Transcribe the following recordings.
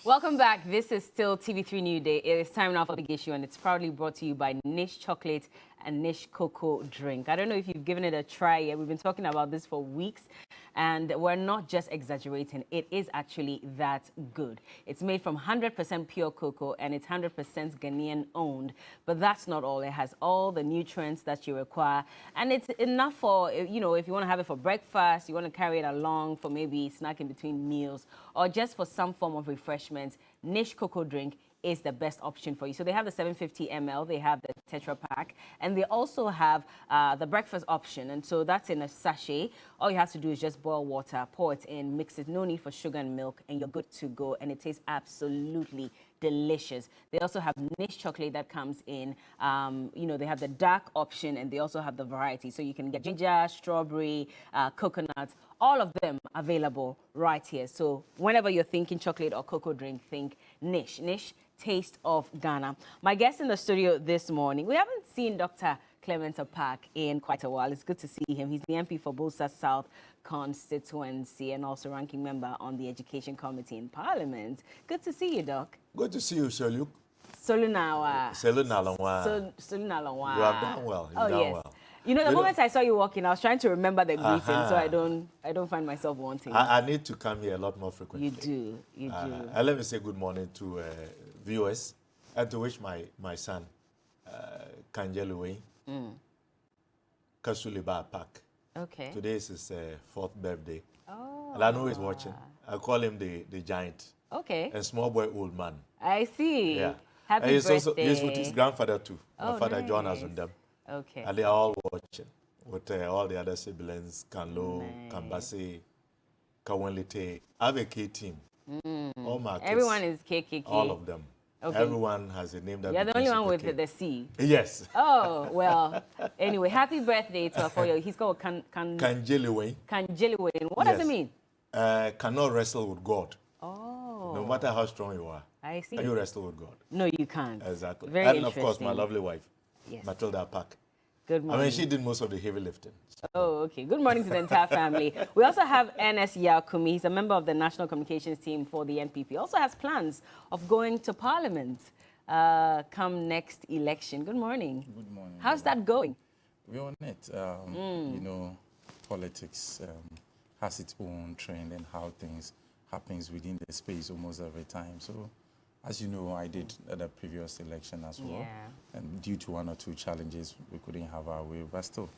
Welcome back. This is still TV3Newday. It is time now for the big issue, and it's proudly brought to you by Niche Chocolate and Niche Cocoa Drink. I don't know if you've given it a try yet. We've been talking about this for weeks, and we're not just exaggerating. It is actually that good. It's made from 100% pure cocoa, and it's 100% Ghanaian owned. But that's not all. It has all the nutrients that you require, and it's enough for, you know, if you want to have it for breakfast, you want to carry it along for maybe snacking between meals, or just for some form of refreshment. Niche Cocoa Drink is the best option for you. So they have the 750 ml, they have the Tetra Pak, and they also have the breakfast option. And so that's in a sachet. All you have to do is just boil water, pour it in, mix it, no need for sugar and milk, and you're good to go. And it tastes absolutely delicious. They also have niche chocolate that comes in. You know, they have the dark option, and they also have the variety. So you can get ginger, strawberry, coconut, all of them available right here. So whenever you're thinking chocolate or cocoa drink, think Niche. Niche, taste of Ghana. My guest in the studio this morning, we haven't seen Dr. Clement Park in quite a while. It's good to see him. He's the MP for Bolsa South constituency and also ranking member on the Education Committee in Parliament. Good to see you, Doc. Good to see you, Sir Luke. Solunawa. Solunalongwa. Solunalongwa. You have done well. You've done well. You know, the moment I saw you walking, I was trying to remember the greeting, so I don't find myself wanting. I need to come here a lot more frequently. You do. And let me say good morning to viewers and to wish my son, Kanjeluwe, Kasuliba Park. Okay. Today is his 4th birthday. Oh. And I know he's watching. I call him the giant. Okay. And small boy, old man. I see. Yeah. Happy he's birthday. He's with his grandfather too. Oh, My father nice. John has with them. Okay. And they are all watching with all the other siblings, Kanlo, Kambasi, Kawenlite. I have a K team. All my kids. Everyone is KKK. All of them. Okay. Everyone has a name that You're the only one with K. the C. Yes. Oh, well. Anyway, happy birthday to Afoyo. He's called Kanjeliwe. Kanjeliwe. What does it mean? Cannot wrestle with God. Oh. No matter how strong you are. I see. Can you wrestle with God? No, you can't. Exactly. Very and interesting. of course, my lovely wife, Yes. Matilda Park. Good morning. I mean, she did most of the heavy lifting. So. Oh, okay. Good morning to the entire family. We also have NS Yakumi. He's a member of the National Communications team for the NPP. Also has plans of going to Parliament come next election. Good morning. Good morning. How's that going? We're on it. You know, politics has its own trend and how things happens within the space almost every time. So, as you know, I did at the previous election as well. Yeah. And due to one or two challenges, we couldn't have our way. But still,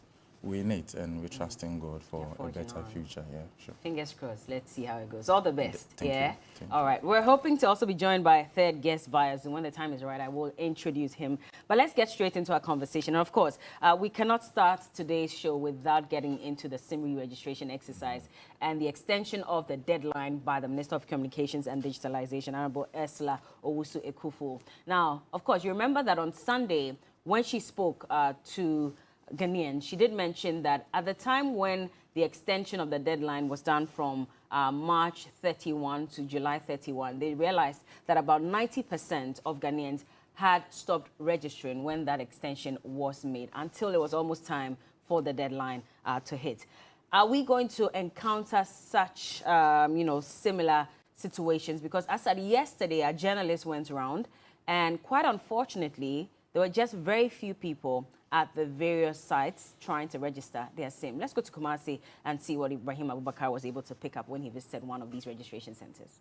we're in it and we're trusting God for a better future. Yeah, sure. Fingers crossed. Let's see how it goes. All the best. Thank you. All right. We're hoping to also be joined by a third guest via Zoom. When the time is right, I will introduce him. But let's get straight into our conversation. And of course, we cannot start today's show without getting into the SIM registration exercise and the extension of the deadline by the Minister of Communications and Digitalization, Honorable Ursula Owusu-Ekufo. Now, of course, you remember that on Sunday, when she spoke to Ghanaians, she did mention that at the time when the extension of the deadline was done from March 31 to July 31, they realized that about 90% of Ghanaians had stopped registering when that extension was made until it was almost time for the deadline to hit. Are we going to encounter such, you know, similar situations? Because as at yesterday, a journalist went around, and quite unfortunately, there were just very few people at the various sites trying to register their SIM. Let's go to Kumasi and see what Ibrahim Abubakar was able to pick up when he visited one of these registration centers.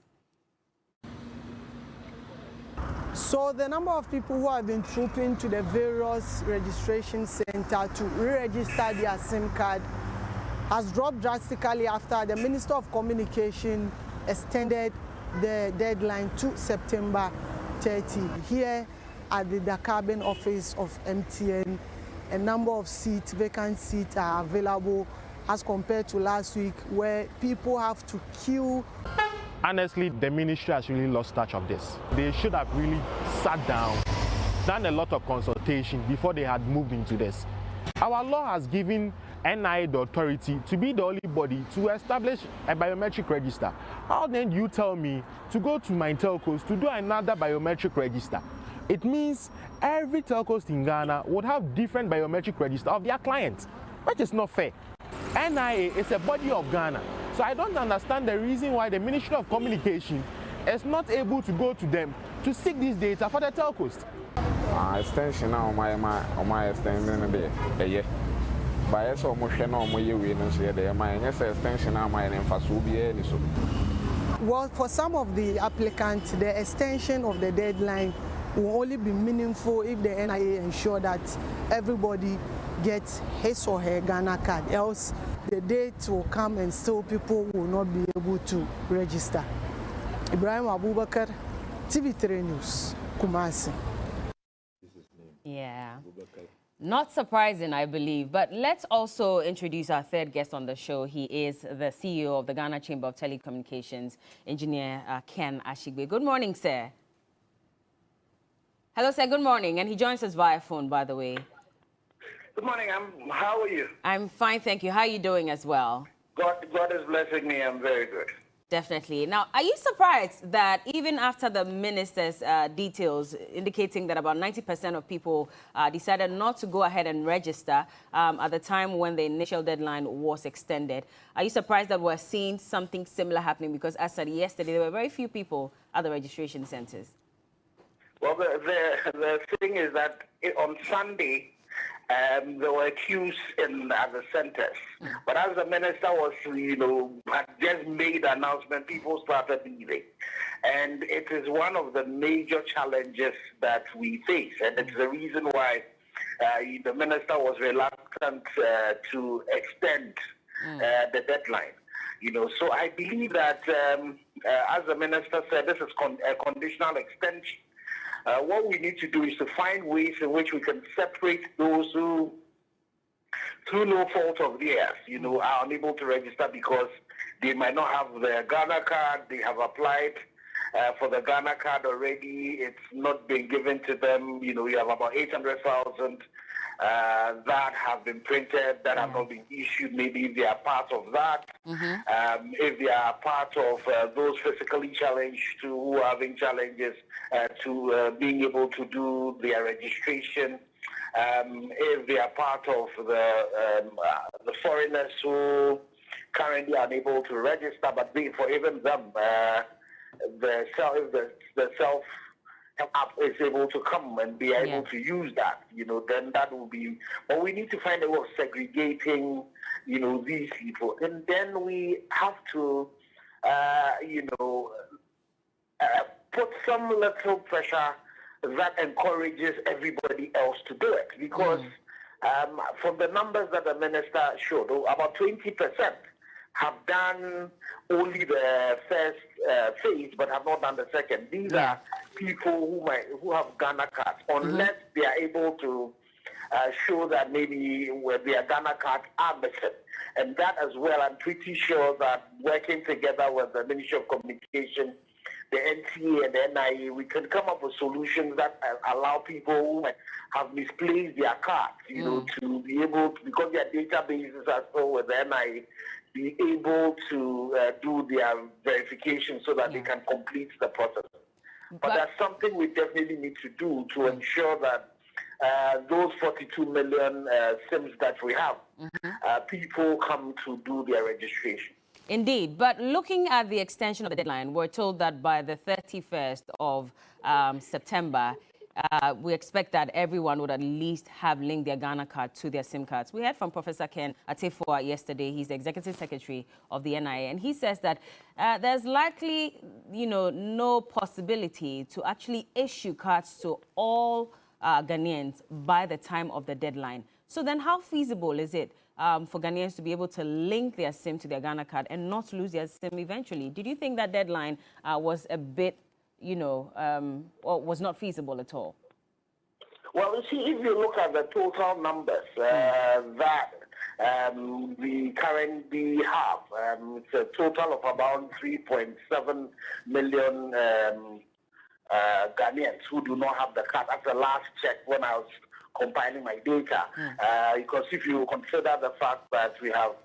So the number of people who have been trooping to the various registration centers to re-register their SIM card has dropped drastically after the Minister of Communication extended the deadline to September 30. Here at the Dakarbin office of MTN, a number of seats, vacant seats are available as compared to last week where people have to queue. Honestly, the ministry has really lost touch of this. They should have really sat down, done a lot of consultation before they had moved into this. Our law has given NIA the authority to be the only body to establish a biometric register. How then do you tell me to go to my telcos to do another biometric register? It means every telco in Ghana would have different biometric register of their clients, which is not fair. NIA is a body of Ghana, so I don't understand the reason why the Ministry of Communication is not able to go to them to seek this data for the telcos. Extension now my extension there. Yeah. By so much no more we no say there my extension now my emphasis will be any so. Well, for some of the applicants, the extension of the deadline will only be meaningful if the NIA ensure that everybody gets his or her Ghana card. Else, the date will come and still people will not be able to register. Ibrahim Abubakar, TV3 News, Kumasi. Yeah. Not surprising, I believe, but let's also introduce our third guest on the show. He is the CEO of the Ghana Chamber of Telecommunications, Engineer Ken Ashigbe. Good morning, sir. Hello, sir. Good morning. And he joins us via phone, by the way. Good morning. How are you? I'm fine, thank you. How are you doing as well? God is blessing me. I'm very good. Definitely. Now, are you surprised that even after the minister's details indicating that about 90% of people decided not to go ahead and register at the time when the initial deadline was extended, are you surprised that we're seeing something similar happening? Because as said yesterday, there were very few people at the registration centers. Well, the thing is that on Sunday, there were queues in the centers. But as the minister was, had just made the announcement, people started leaving. And it is one of the major challenges that we face. And it's the reason why the minister was reluctant to extend the deadline. So I believe that, as the minister said, this is a conditional extension. What we need to do is to find ways in which we can separate those who, through no fault of theirs, are unable to register because they might not have their Ghana card. They have applied for the Ghana card already. It's not been given to them. We have about 800,000 that have been printed, that have not been issued. Maybe they are part of that. If they are part of those physically challenged who are having challenges to being able to do their registration, if they are part of the foreigners who currently are unable to register, but for even them, the self app is able to come and be able to use that, then that will be. But we need to find a way of segregating, these people, and then we have to, put some little pressure that encourages everybody else to do it, because from the numbers that the minister showed, about 20% have done only the first phase, but have not done the second. These are people who have Ghana cards, unless they are able to show that maybe where their Ghana cards are missing. And that as well, I'm pretty sure that working together with the Ministry of Communication, the NTA and the NIA, we can come up with solutions that allow people who have misplaced their cards, to be able to, because their databases are still with the NIA, be able to do their verification so that they can complete the process. But that's something we definitely need to do to ensure that those 42 million SIMs that we have, people come to do their registration. Indeed, but looking at the extension of the deadline, we're told that by the 31st of September, we expect that everyone would at least have linked their Ghana card to their SIM cards. We heard from Professor Ken Atefua yesterday. He's the Executive Secretary of the NIA, and he says that there's likely, no possibility to actually issue cards to all Ghanaians by the time of the deadline. So then how feasible is it for Ghanaians to be able to link their SIM to their Ghana card and not lose their SIM eventually? Did you think that deadline was a bit, or was not feasible at all? Well, you see, if you look at the total numbers that we currently have, it's a total of about 3.7 million Ghanaians who do not have the card. That's the last check when I was compiling my data. Because if you consider the fact that we have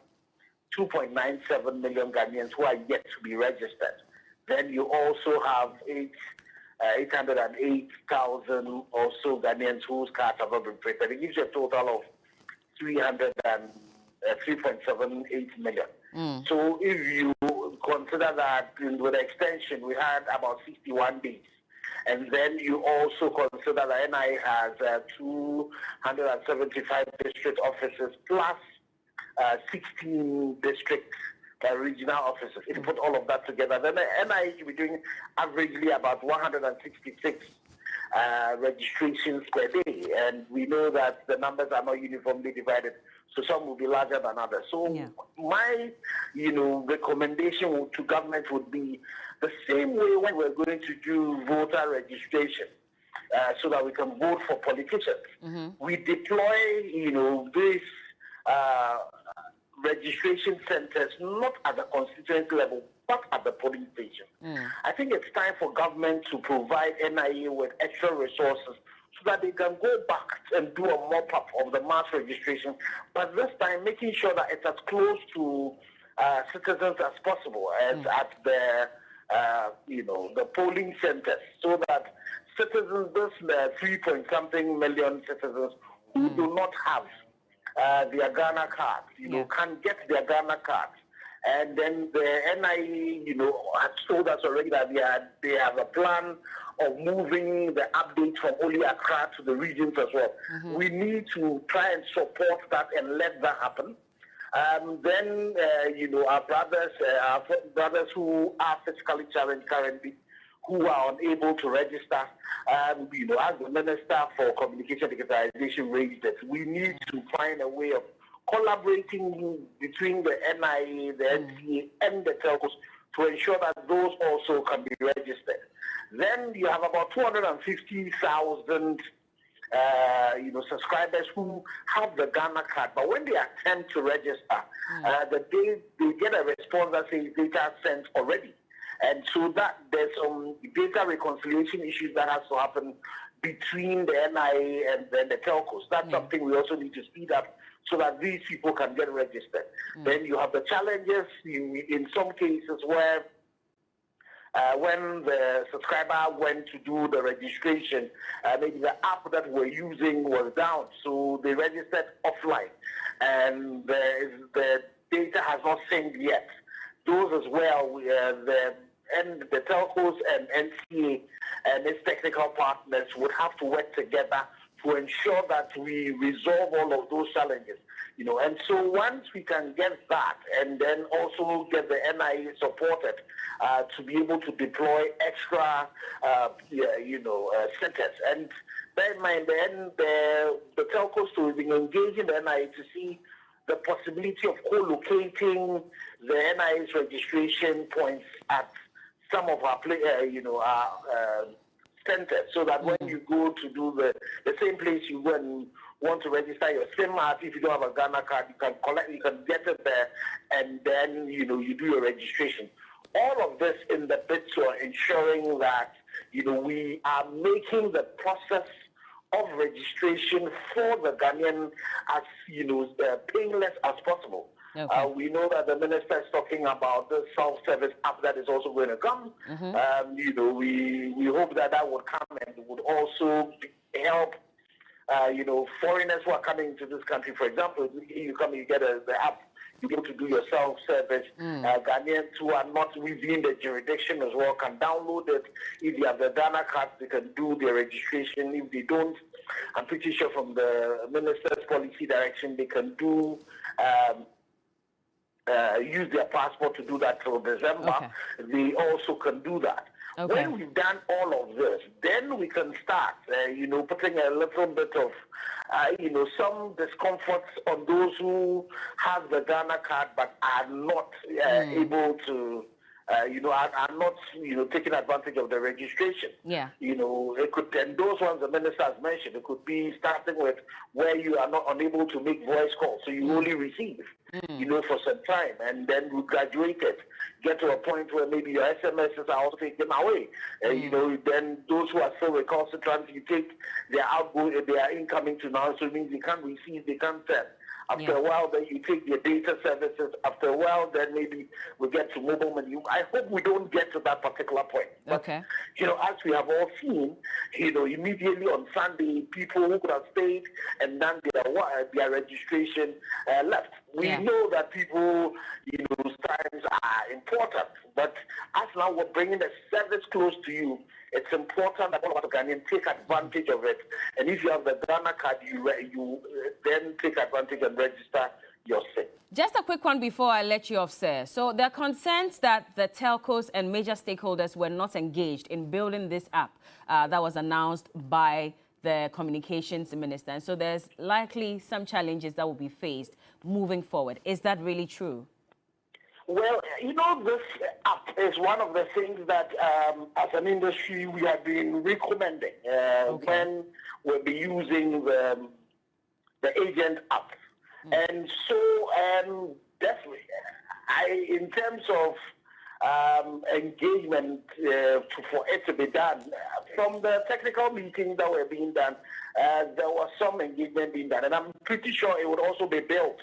2.97 million Ghanaians who are yet to be registered, then you also have 808,000 or so Ghanaians whose cards have not been printed. It gives you a total of 3.78 million. So if you consider that with the extension, we had about 61 days. And then you also consider that NIA has 275 district offices plus 16 district regional offices. If you put all of that together, then the NIA should be doing averagely about 166 registrations per day. And we know that the numbers are not uniformly divided, so some will be larger than others. So my, recommendation to government would be the same way when we're going to do voter registration, so that we can vote for politicians. We deploy, these registration centers not at the constituency level, but at the polling station. I think it's time for government to provide NIA with extra resources so that they can go back and do a mop-up of the mass registration, but this time making sure that it's as close to citizens as possible as at the the polling centers, so that citizens, those 3-point-something million citizens who do not have their Ghana cards, can get their Ghana cards. And then the NIA, has told us already that they have a plan of moving the update from only Accra to the regions as well. We need to try and support that and let that happen. Then, our brothers who are physically challenged currently, who are unable to register, as the Minister for Communication and Digitalization raised it, we need to find a way of collaborating between the NIA, the NCA, and the telcos to ensure that those also can be registered. Then you have about 250,000 subscribers who have the Ghana card, but when they attempt to register, they get a response that says data sent already. And so that there's some data reconciliation issues that has to happen between the NIA and then the telcos. That's something we also need to speed up so that these people can get registered. Then you have the challenges in some cases where when the subscriber went to do the registration, maybe the app that we're using was down, so they registered offline, and the data has not synced yet. Those as well, the telcos and NCA and its technical partners would have to work together to ensure that we resolve all of those challenges. And so once we can get that, and then also get the NIA supported to be able to deploy extra, centers. And bear in mind, then the telcos to be engaging the NIA to see the possibility of co-locating the NIA's registration points at some of our centers, so that when you go to do the same place you go and want to register your SIM card, if you don't have a Ghana card, you can get it there, and then you do your registration. All of this in the bid to ensuring that we are making the process of registration for the Ghanaian as painless as possible. Okay. We know that the minister is talking about the self-service app that is also going to come. We hope that would come and would also help foreigners who are coming into this country. For example, you come, you get the app, you go to do your self-service. Ghanaians who are not within the jurisdiction as well can download it. If they have the Ghana cards, they can do their registration. If they don't, I'm pretty sure from the minister's policy direction, they can do use their passport to do that till December. Okay. They also can do that. Okay. When we've done all of this, then we can start, putting a little bit of, some discomforts on those who have the Ghana card but are not able to, are not, taking advantage of the registration. Yeah. It could, and those ones the minister has mentioned, it could be starting with where you are not unable to make voice calls, so you only receive, for some time, and then you graduate it, get to a point where maybe your SMSs are also taken away. Then those who are still recalcitrant, you take their outgoing, their incoming to now, so it means they can't receive, they can't send. After a while, then you take your data services. After a while, then maybe we get to mobile money. I hope we don't get to that particular point. But, as we have all seen, immediately on Sunday, people who could have stayed and done their registration left. We know that people, start documents are important, but as now we're bringing the service close to you, it's important that all of us can take advantage of it. And if you have the Ghana card, you then take advantage and register your SIM. Just a quick one before I let you off, sir. So there are concerns that the telcos and major stakeholders were not engaged in building this app that was announced by the communications minister. And so there's likely some challenges that will be faced moving forward. Is that really true? Well, you know, this app is one of the things that, as an industry, we have been recommending when we'll be using the agent app. And so, definitely, in terms of engagement for it to be done, from the technical meetings that were being done, there was some engagement being done. And I'm pretty sure it would also be built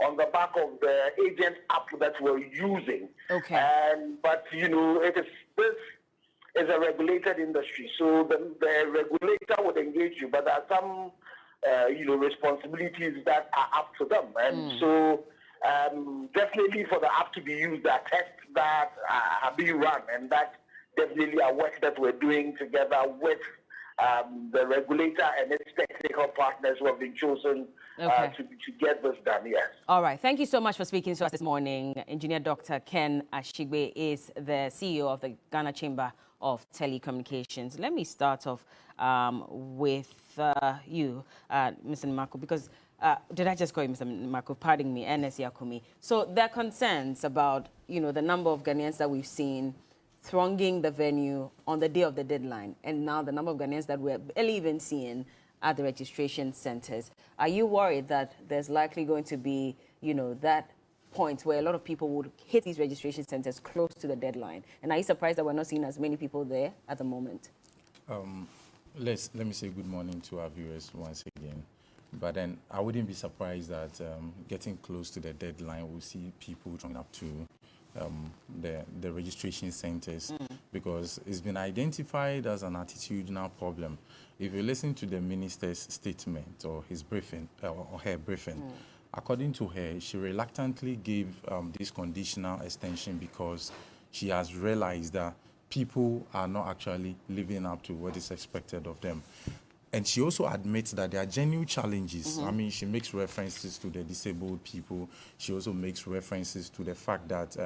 on the back of the agent app that we're using. But, you know, this is a regulated industry. So the regulator would engage you, but there are some, you know, responsibilities that are up to them. And so definitely for the app to be used, there are tests that are being run, and that definitely are work that we're doing together with the regulator and its technical partners who have been chosen to get this done, yes. All right. Thank you so much for speaking to us this morning. Engineer Dr. Ken Ashigbe is the CEO of the Ghana Chamber of Telecommunications. Let me start off with you, Mr. Nmako, because did I just call you Mr. Nmako? Pardon me, NS Yakumi. So there are concerns about, you know, the number of Ghanaians that we've seen thronging the venue on the day of the deadline, and now the number of Ghanaians that we're barely even seeing at the registration centers. Are you worried that there's likely going to be, you know, that point where a lot of people would hit these registration centers close to the deadline? And are you surprised that we're not seeing as many people there at the moment? Let me say good morning to our viewers once again. But then I wouldn't be surprised that getting close to the deadline, we'll see people trying up to the registration centers, because it's been identified as an attitudinal problem. If you listen to the minister's statement or his briefing or her briefing, according to her, she reluctantly gave this conditional extension because she has realized that people are not actually living up to what is expected of them. And she also admits that there are genuine challenges. I mean, she makes references to the disabled people. She also makes references to the fact that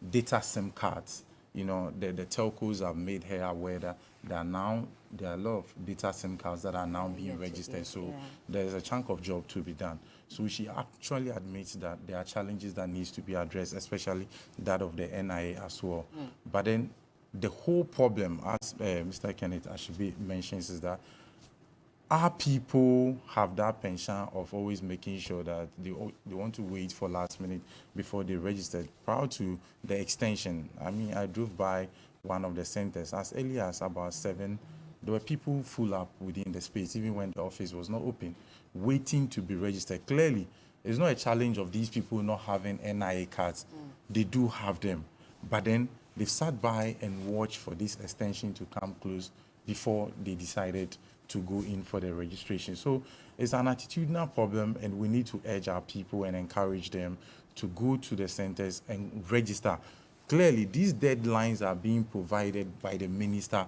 data SIM cards, you know, the telcos have made her aware that there are a lot of data SIM cards that are now being registered. So there's a chunk of job to be done. So she actually admits that there are challenges that needs to be addressed, especially that of the NIA as well. But then the whole problem, as Mr. Kenneth Ashby mentions, is that our people have that penchant of always making sure that they want to wait for last minute before they register. Prior to the extension, I mean, I drove by one of the centers as early as about 7. There were people full up within the space, even when the office was not open, waiting to be registered. Clearly, it's not a challenge of these people not having NIA cards. They do have them. But then they've sat by and watched for this extension to come close before they decided to go in for the registration. So it's an attitudinal problem, and we need to urge our people and encourage them to go to the centers and register. Clearly, these deadlines are being provided by the minister,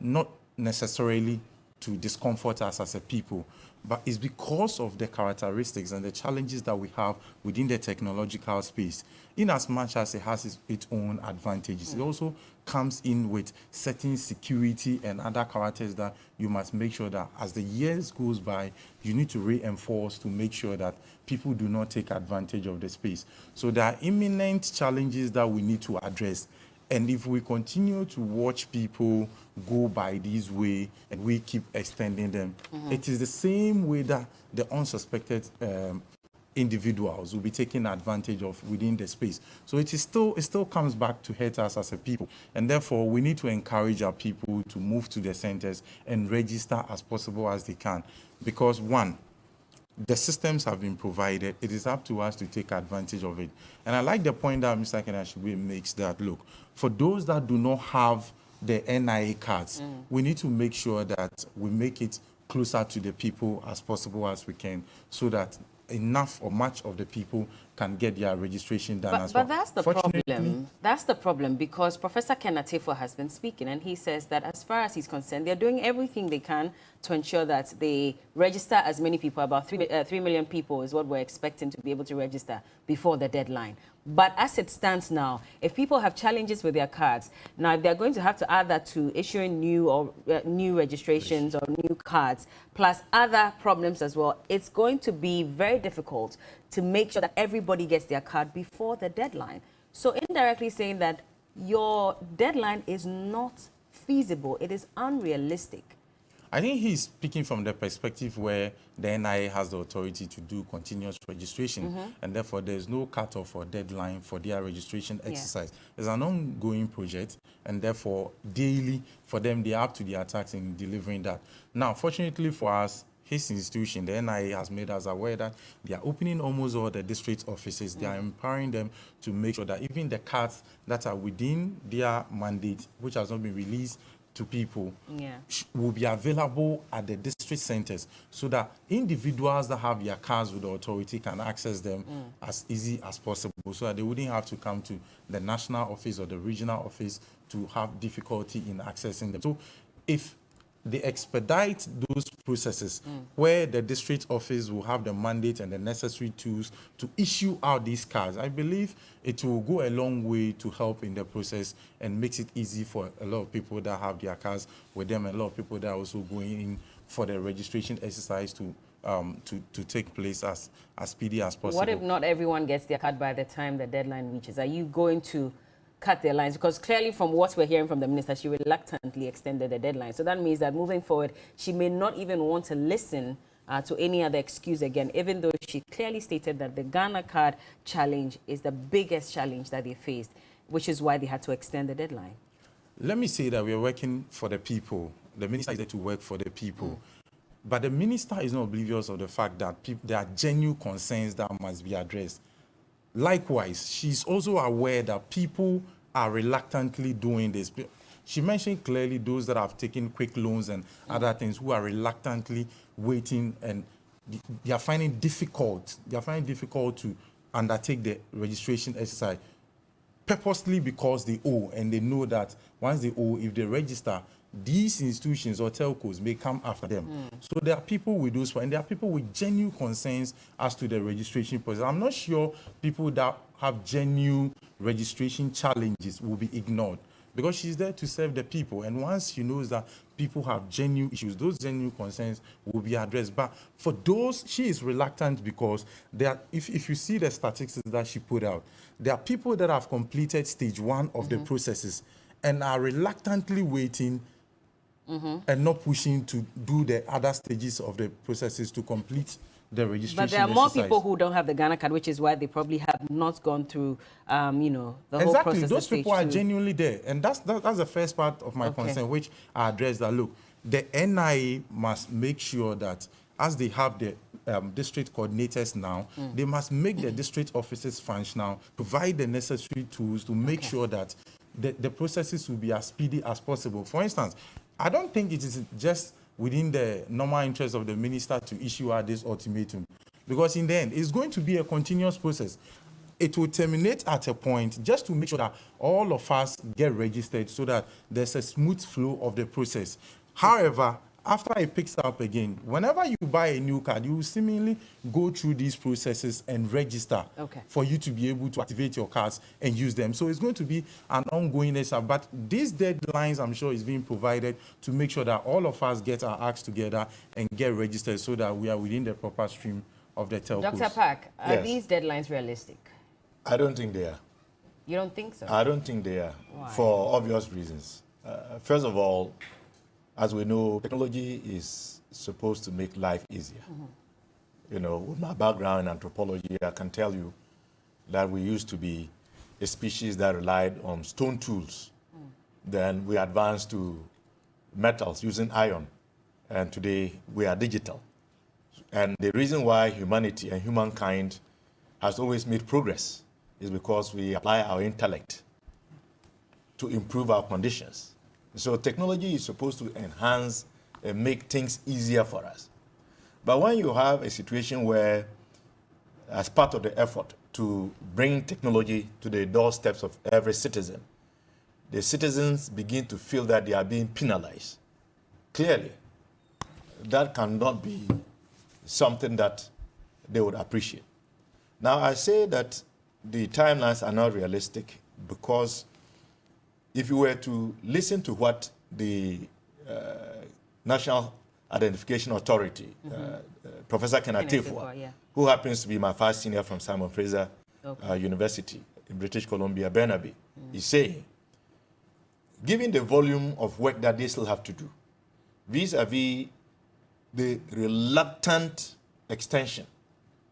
not necessarily to discomfort us as a people, but it's because of the characteristics and the challenges that we have within the technological space. In as much as it has its own advantages, it also comes in with certain security and other characters that you must make sure that as the years goes by, you need to reinforce to make sure that people do not take advantage of the space. So there are imminent challenges that we need to address. And if we continue to watch people go by this way and we keep extending them, it is the same way that the unsuspected individuals will be taken advantage of within the space. So it still comes back to hurt us as a people. And therefore, we need to encourage our people to move to the centers and register as possible as they can. Because one, the systems have been provided. It is up to us to take advantage of it. And I like the point that Mr. Kenashiwe makes that, look, for those that do not have the NIA cards, we need to make sure that we make it closer to the people as possible as we can, so that enough or much of the people can get their registration done as well. well. But that's the problem. That's the problem, because Professor Kenatefo has been speaking, and he says that as far as he's concerned, they're doing everything they can to ensure that they register as many people. About 3 million people is what we're expecting to be able to register before the deadline. But as it stands now, if people have challenges with their cards, now if they're going to have to add that to issuing new registrations or new cards, plus other problems as well, it's going to be very difficult to make sure that everybody gets their card before the deadline. So indirectly saying that your deadline is not feasible, it is unrealistic. I think he's speaking from the perspective where the NIA has the authority to do continuous registration, and therefore there's no cutoff or deadline for their registration exercise. It's an ongoing project, and therefore daily for them, they're up to their task in delivering that. Now, fortunately for us, his institution, the NIA, has made us aware that they are opening almost all the district offices. They are empowering them to make sure that even the cards that are within their mandate, which has not been released to people, will be available at the district centers, so that individuals that have their cards with the authority can access them as easy as possible, so that they wouldn't have to come to the national office or the regional office to have difficulty in accessing them. So if they expedite those processes where the district office will have the mandate and the necessary tools to issue out these cards, I believe it will go a long way to help in the process and makes it easy for a lot of people that have their cards with them, and a lot of people that are also going in for the registration exercise to take place as speedy as possible. What if not everyone gets their card by the time the deadline reaches? Are you going to cut their lines? Because clearly from what we're hearing from the minister, she reluctantly extended the deadline. So that means that moving forward, she may not even want to listen to any other excuse again, even though she clearly stated that the Ghana card challenge is the biggest challenge that they faced, which is why they had to extend the deadline. Let me say that we are working for the people. The minister is there to work for the people. But the minister is not oblivious of the fact that there are genuine concerns that must be addressed. Likewise, she's also aware that people are reluctantly doing this. She mentioned clearly those that have taken quick loans and other things who are reluctantly waiting, and they are finding difficult to undertake the registration exercise purposely because they owe, and they know that once they owe, if they register, these institutions or telcos may come after them. So there are people with those, and there are people with genuine concerns as to the registration process. I'm not sure people that have genuine registration challenges will be ignored, because she's there to serve the people. And once she knows that people have genuine issues, those genuine concerns will be addressed. But for those, she is reluctant because there are, if you see the statistics that she put out, there are people that have completed stage 1 of the processes and are reluctantly waiting and not pushing to do the other stages of the processes to complete the registration. But there are more people who don't have the Ghana card, which is why they probably have not gone through, the whole process. Exactly, those people are genuinely there, and that's the first part of my concern, which I addressed. That look, the NIA must make sure that as they have the district coordinators now, they must make the district offices functional, provide the necessary tools to make sure that the processes will be as speedy as possible. For instance, I don't think it is just within the normal interest of the minister to issue out this ultimatum, because in the end, it's going to be a continuous process. It will terminate at a point just to make sure that all of us get registered so that there's a smooth flow of the process. However, after it picks up again, whenever you buy a new card, you will seemingly go through these processes and register for you to be able to activate your cards and use them. So it's going to be an ongoing exercise. But these deadlines, I'm sure, is being provided to make sure that all of us get our acts together and get registered so that we are within the proper stream of the telcos. Dr. Park, are these deadlines realistic? I don't think they are. You don't think so? I don't think they are. Why? For obvious reasons. First of all, as we know, technology is supposed to make life easier. You know, with my background in anthropology, I can tell you that we used to be a species that relied on stone tools. Then we advanced to metals using iron. And today we are digital. And the reason why humanity and humankind has always made progress is because we apply our intellect to improve our conditions. So technology is supposed to enhance and make things easier for us. But when you have a situation where, as part of the effort to bring technology to the doorsteps of every citizen, the citizens begin to feel that they are being penalized. Clearly, that cannot be something that they would appreciate. Now, I say that the timelines are not realistic because if you were to listen to what the National Identification Authority, Professor Kenneth Tefua, who happens to be my first senior from Simon Fraser University in British Columbia, Burnaby, is saying, given the volume of work that they still have to do, vis-a-vis the reluctant extension,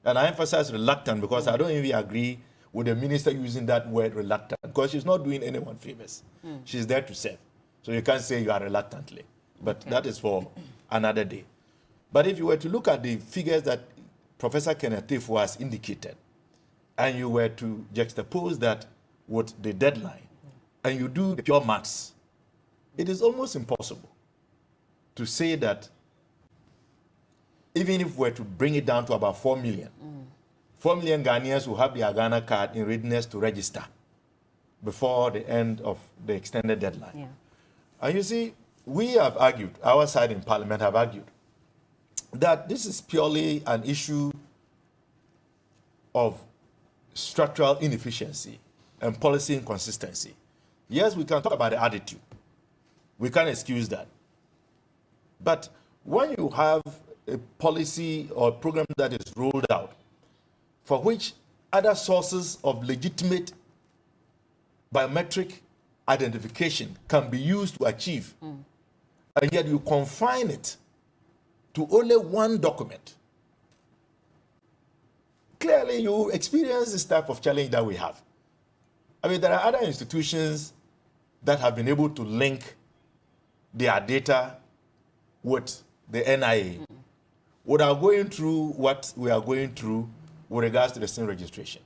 and I emphasize reluctant because I don't even agree with the minister using that word reluctant because she's not doing anyone favors. She's there to serve. So you can't say you are reluctantly, but that is for another day. But if you were to look at the figures that Professor Kenneth Tefua has indicated, and you were to juxtapose that with the deadline, and you do the pure maths, it is almost impossible to say that even if we were to bring it down to about 4 million, 4 million Ghanaians will have their Ghana card in readiness to register before the end of the extended deadline. Yeah. And you see, we have argued, our side in Parliament have argued, that this is purely an issue of structural inefficiency and policy inconsistency. Yes, we can talk about the attitude. We can't excuse that. But when you have a policy or program that is rolled out for which other sources of legitimate biometric identification can be used to achieve, and yet you confine it to only one document, clearly you experience this type of challenge that we have. I mean, there are other institutions that have been able to link their data with the NIA without going through what we are going through with regards to the SIM registration.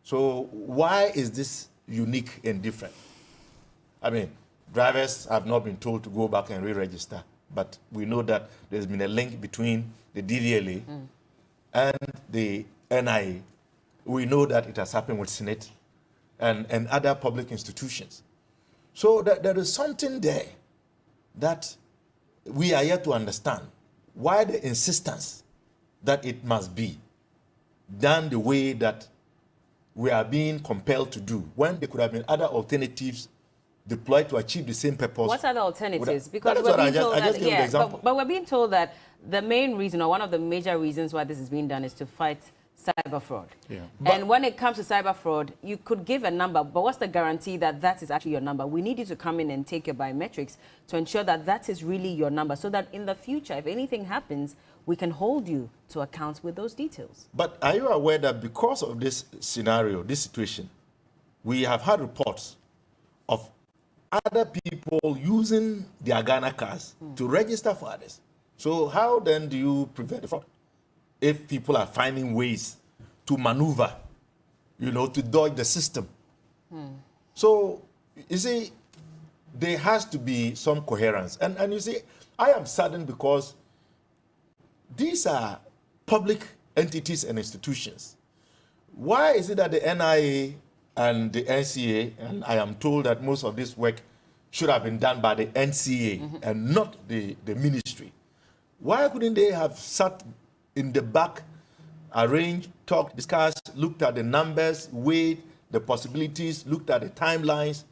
So why is this unique and different? I mean, drivers have not been told to go back and re-register, but we know that there's been a link between the DVLA and the NIA. We know that it has happened with Senate and other public institutions. So there is something there that we are yet to understand. Why the insistence that it must be done the way that we are being compelled to do, when there could have been other alternatives deployed to achieve the same purpose. What are the alternatives? Because we're being told that, but we're being told that the main reason, or one of the major reasons why this is being done, is to fight cyber fraud. Yeah. And when it comes to cyber fraud, you could give a number, but what's the guarantee that that is actually your number? We need you to come in and take your biometrics to ensure that that is really your number, so that in the future, if anything happens, we can hold you to account with those details. But are you aware that because of this scenario, this situation, we have had reports of other people using their Ghana cards to register for others? So how then do you prevent the fraud? If people are finding ways to maneuver, to dodge the system. So, you see, there has to be some coherence. And you see, I am saddened because these are public entities and institutions. Why is it that the NIA and the NCA, and I am told that most of this work should have been done by the NCA and not the ministry? Why couldn't they have sat in the back, arranged, talked, discussed, looked at the numbers, weighed the possibilities, looked at the timelines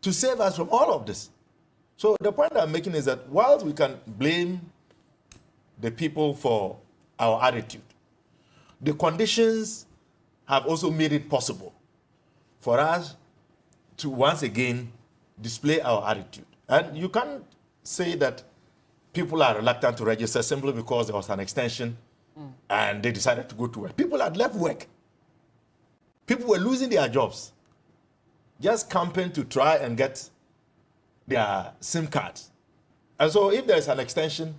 to save us from all of this? So the point I'm making is that whilst we can blame the people for our attitude, the conditions have also made it possible for us to once again display our attitude. And you can't say that people are reluctant to register simply because there was an extension and they decided to go to work. People had left work. People were losing their jobs, just camping to try and get their SIM cards. And so if there's an extension,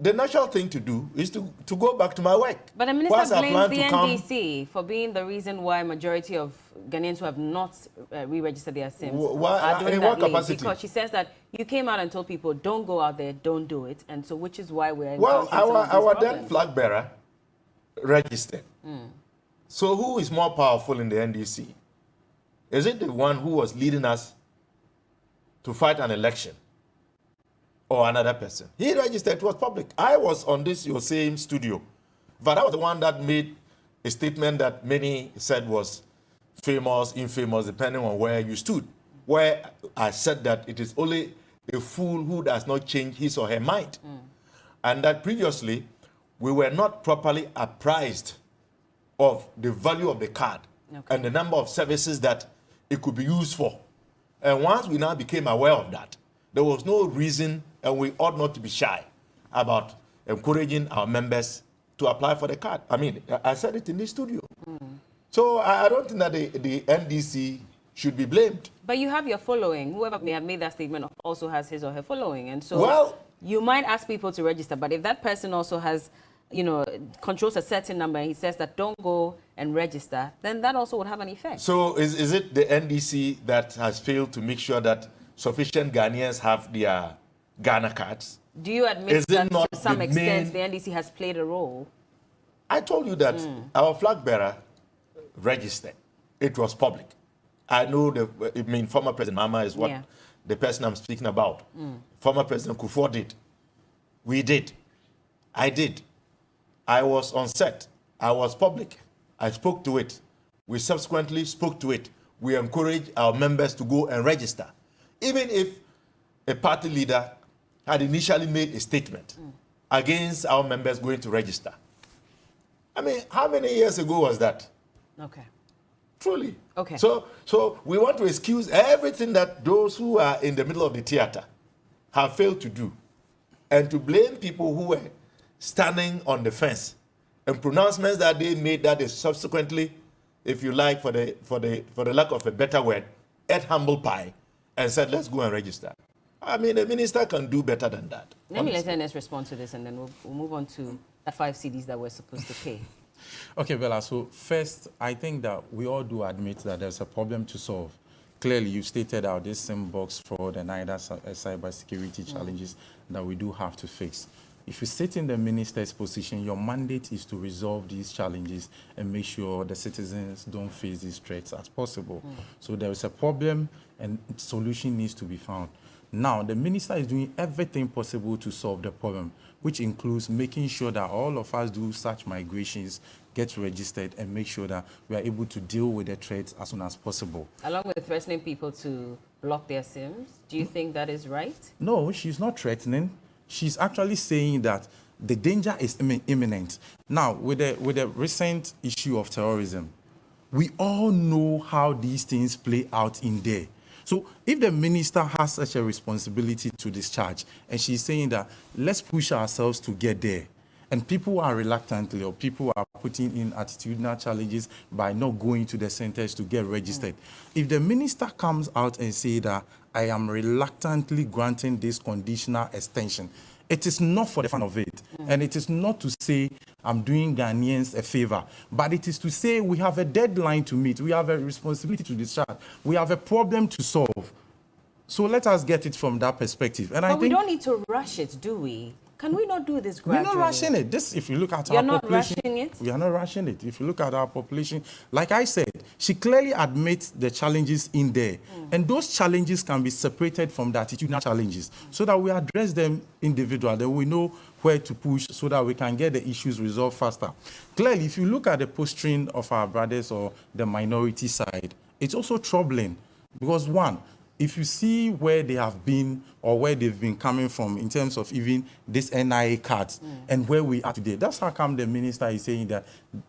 the natural thing to do is to go back to my work. But the minister blames the NDC for being the reason why majority of Ghanaians who have not re-registered their SIMs are doing that late. Because she says that you came out and told people, don't go out there, don't do it. And so which is why we're... Well, our then flag bearer registered. So who is more powerful in the NDC? Is it the one who was leading us to fight an election or another person? He registered, it was public. I was on this, your same studio, but I was the one that made a statement that many said was famous, infamous, depending on where you stood, where I said that it is only a fool who does not change his or her mind. And that previously, we were not properly apprised of the value of the card and the number of services that it could be used for. And once we now became aware of that, there was no reason, and we ought not to be shy about encouraging our members to apply for the card. I mean, I said it in this studio. So I don't think that the NDC should be blamed. But you have your following. Whoever may have made that statement also has his or her following. And so Well, you might ask people to register, but if that person also has, you know, controls a certain number and he says that don't go and register, then that also would have an effect. so is it the NDC that has failed to make sure that sufficient Ghanaians have their Ghana cards? Do you admit Is it that not to some the extent main- the NDC has played a role? I told you that our flag bearer registered. It was public. I know former President Mama is what the person I'm speaking about. Former President Kufuor did. We did. I did. I was on set. I was public. I spoke to it. We subsequently spoke to it. We encouraged our members to go and register. Even if a party leader had initially made a statement against our members going to register. I mean, how many years ago was that? Okay. Truly. Okay. So we want to excuse everything that those who are in the middle of the theater have failed to do, and to blame people who were standing on the fence and pronouncements that they made that they subsequently, if you like, for the lack of a better word, ate humble pie and said, let's go and register. I mean, the minister can do better than that. Let me let Ernest respond to this, and then we'll move on to the 5 CDs that we're supposed to pay. Okay, Bella, so first, I think that we all do admit that there's a problem to solve. Clearly, you stated out this inbox fraud and other cybersecurity challenges that we do have to fix. If you sit in the minister's position, your mandate is to resolve these challenges and make sure the citizens don't face these threats as possible. So there is a problem and solution needs to be found. Now, the minister is doing everything possible to solve the problem, which includes making sure that all of us do such migrations, get registered, and make sure that we are able to deal with the threats as soon as possible. Along with threatening people to block their SIMs, do you think that is right? No, she's not threatening. She's actually saying that the danger is imminent. Now, with the recent issue of terrorism, we all know how these things play out in there. So if the minister has such a responsibility to discharge, and she's saying that let's push ourselves to get there, and people are reluctantly, or people are putting in attitudinal challenges by not going to the centers to get registered. If the minister comes out and say that I am reluctantly granting this conditional extension, it is not for the fun of it. And it is not to say I'm doing Ghanaians a favor, but it is to say we have a deadline to meet. We have a responsibility to discharge. We have a problem to solve. So let us get it from that perspective. And But we don't need to rush it, do we? Can we not do this gradually? We're not rushing it. This, if you look at You're our not population, rushing it? we are not rushing it. If you look at our population, like I said, she clearly admits the challenges in there. And those challenges can be separated from the attitudinal challenges so that we address them individually. Then we know where to push so that we can get the issues resolved faster. Clearly, if you look at the posturing of our brothers or the minority side, it's also troubling because, one, if you see where they have been or where they've been coming from in terms of even this NIA cards and where we are today, that's how come the minister is saying that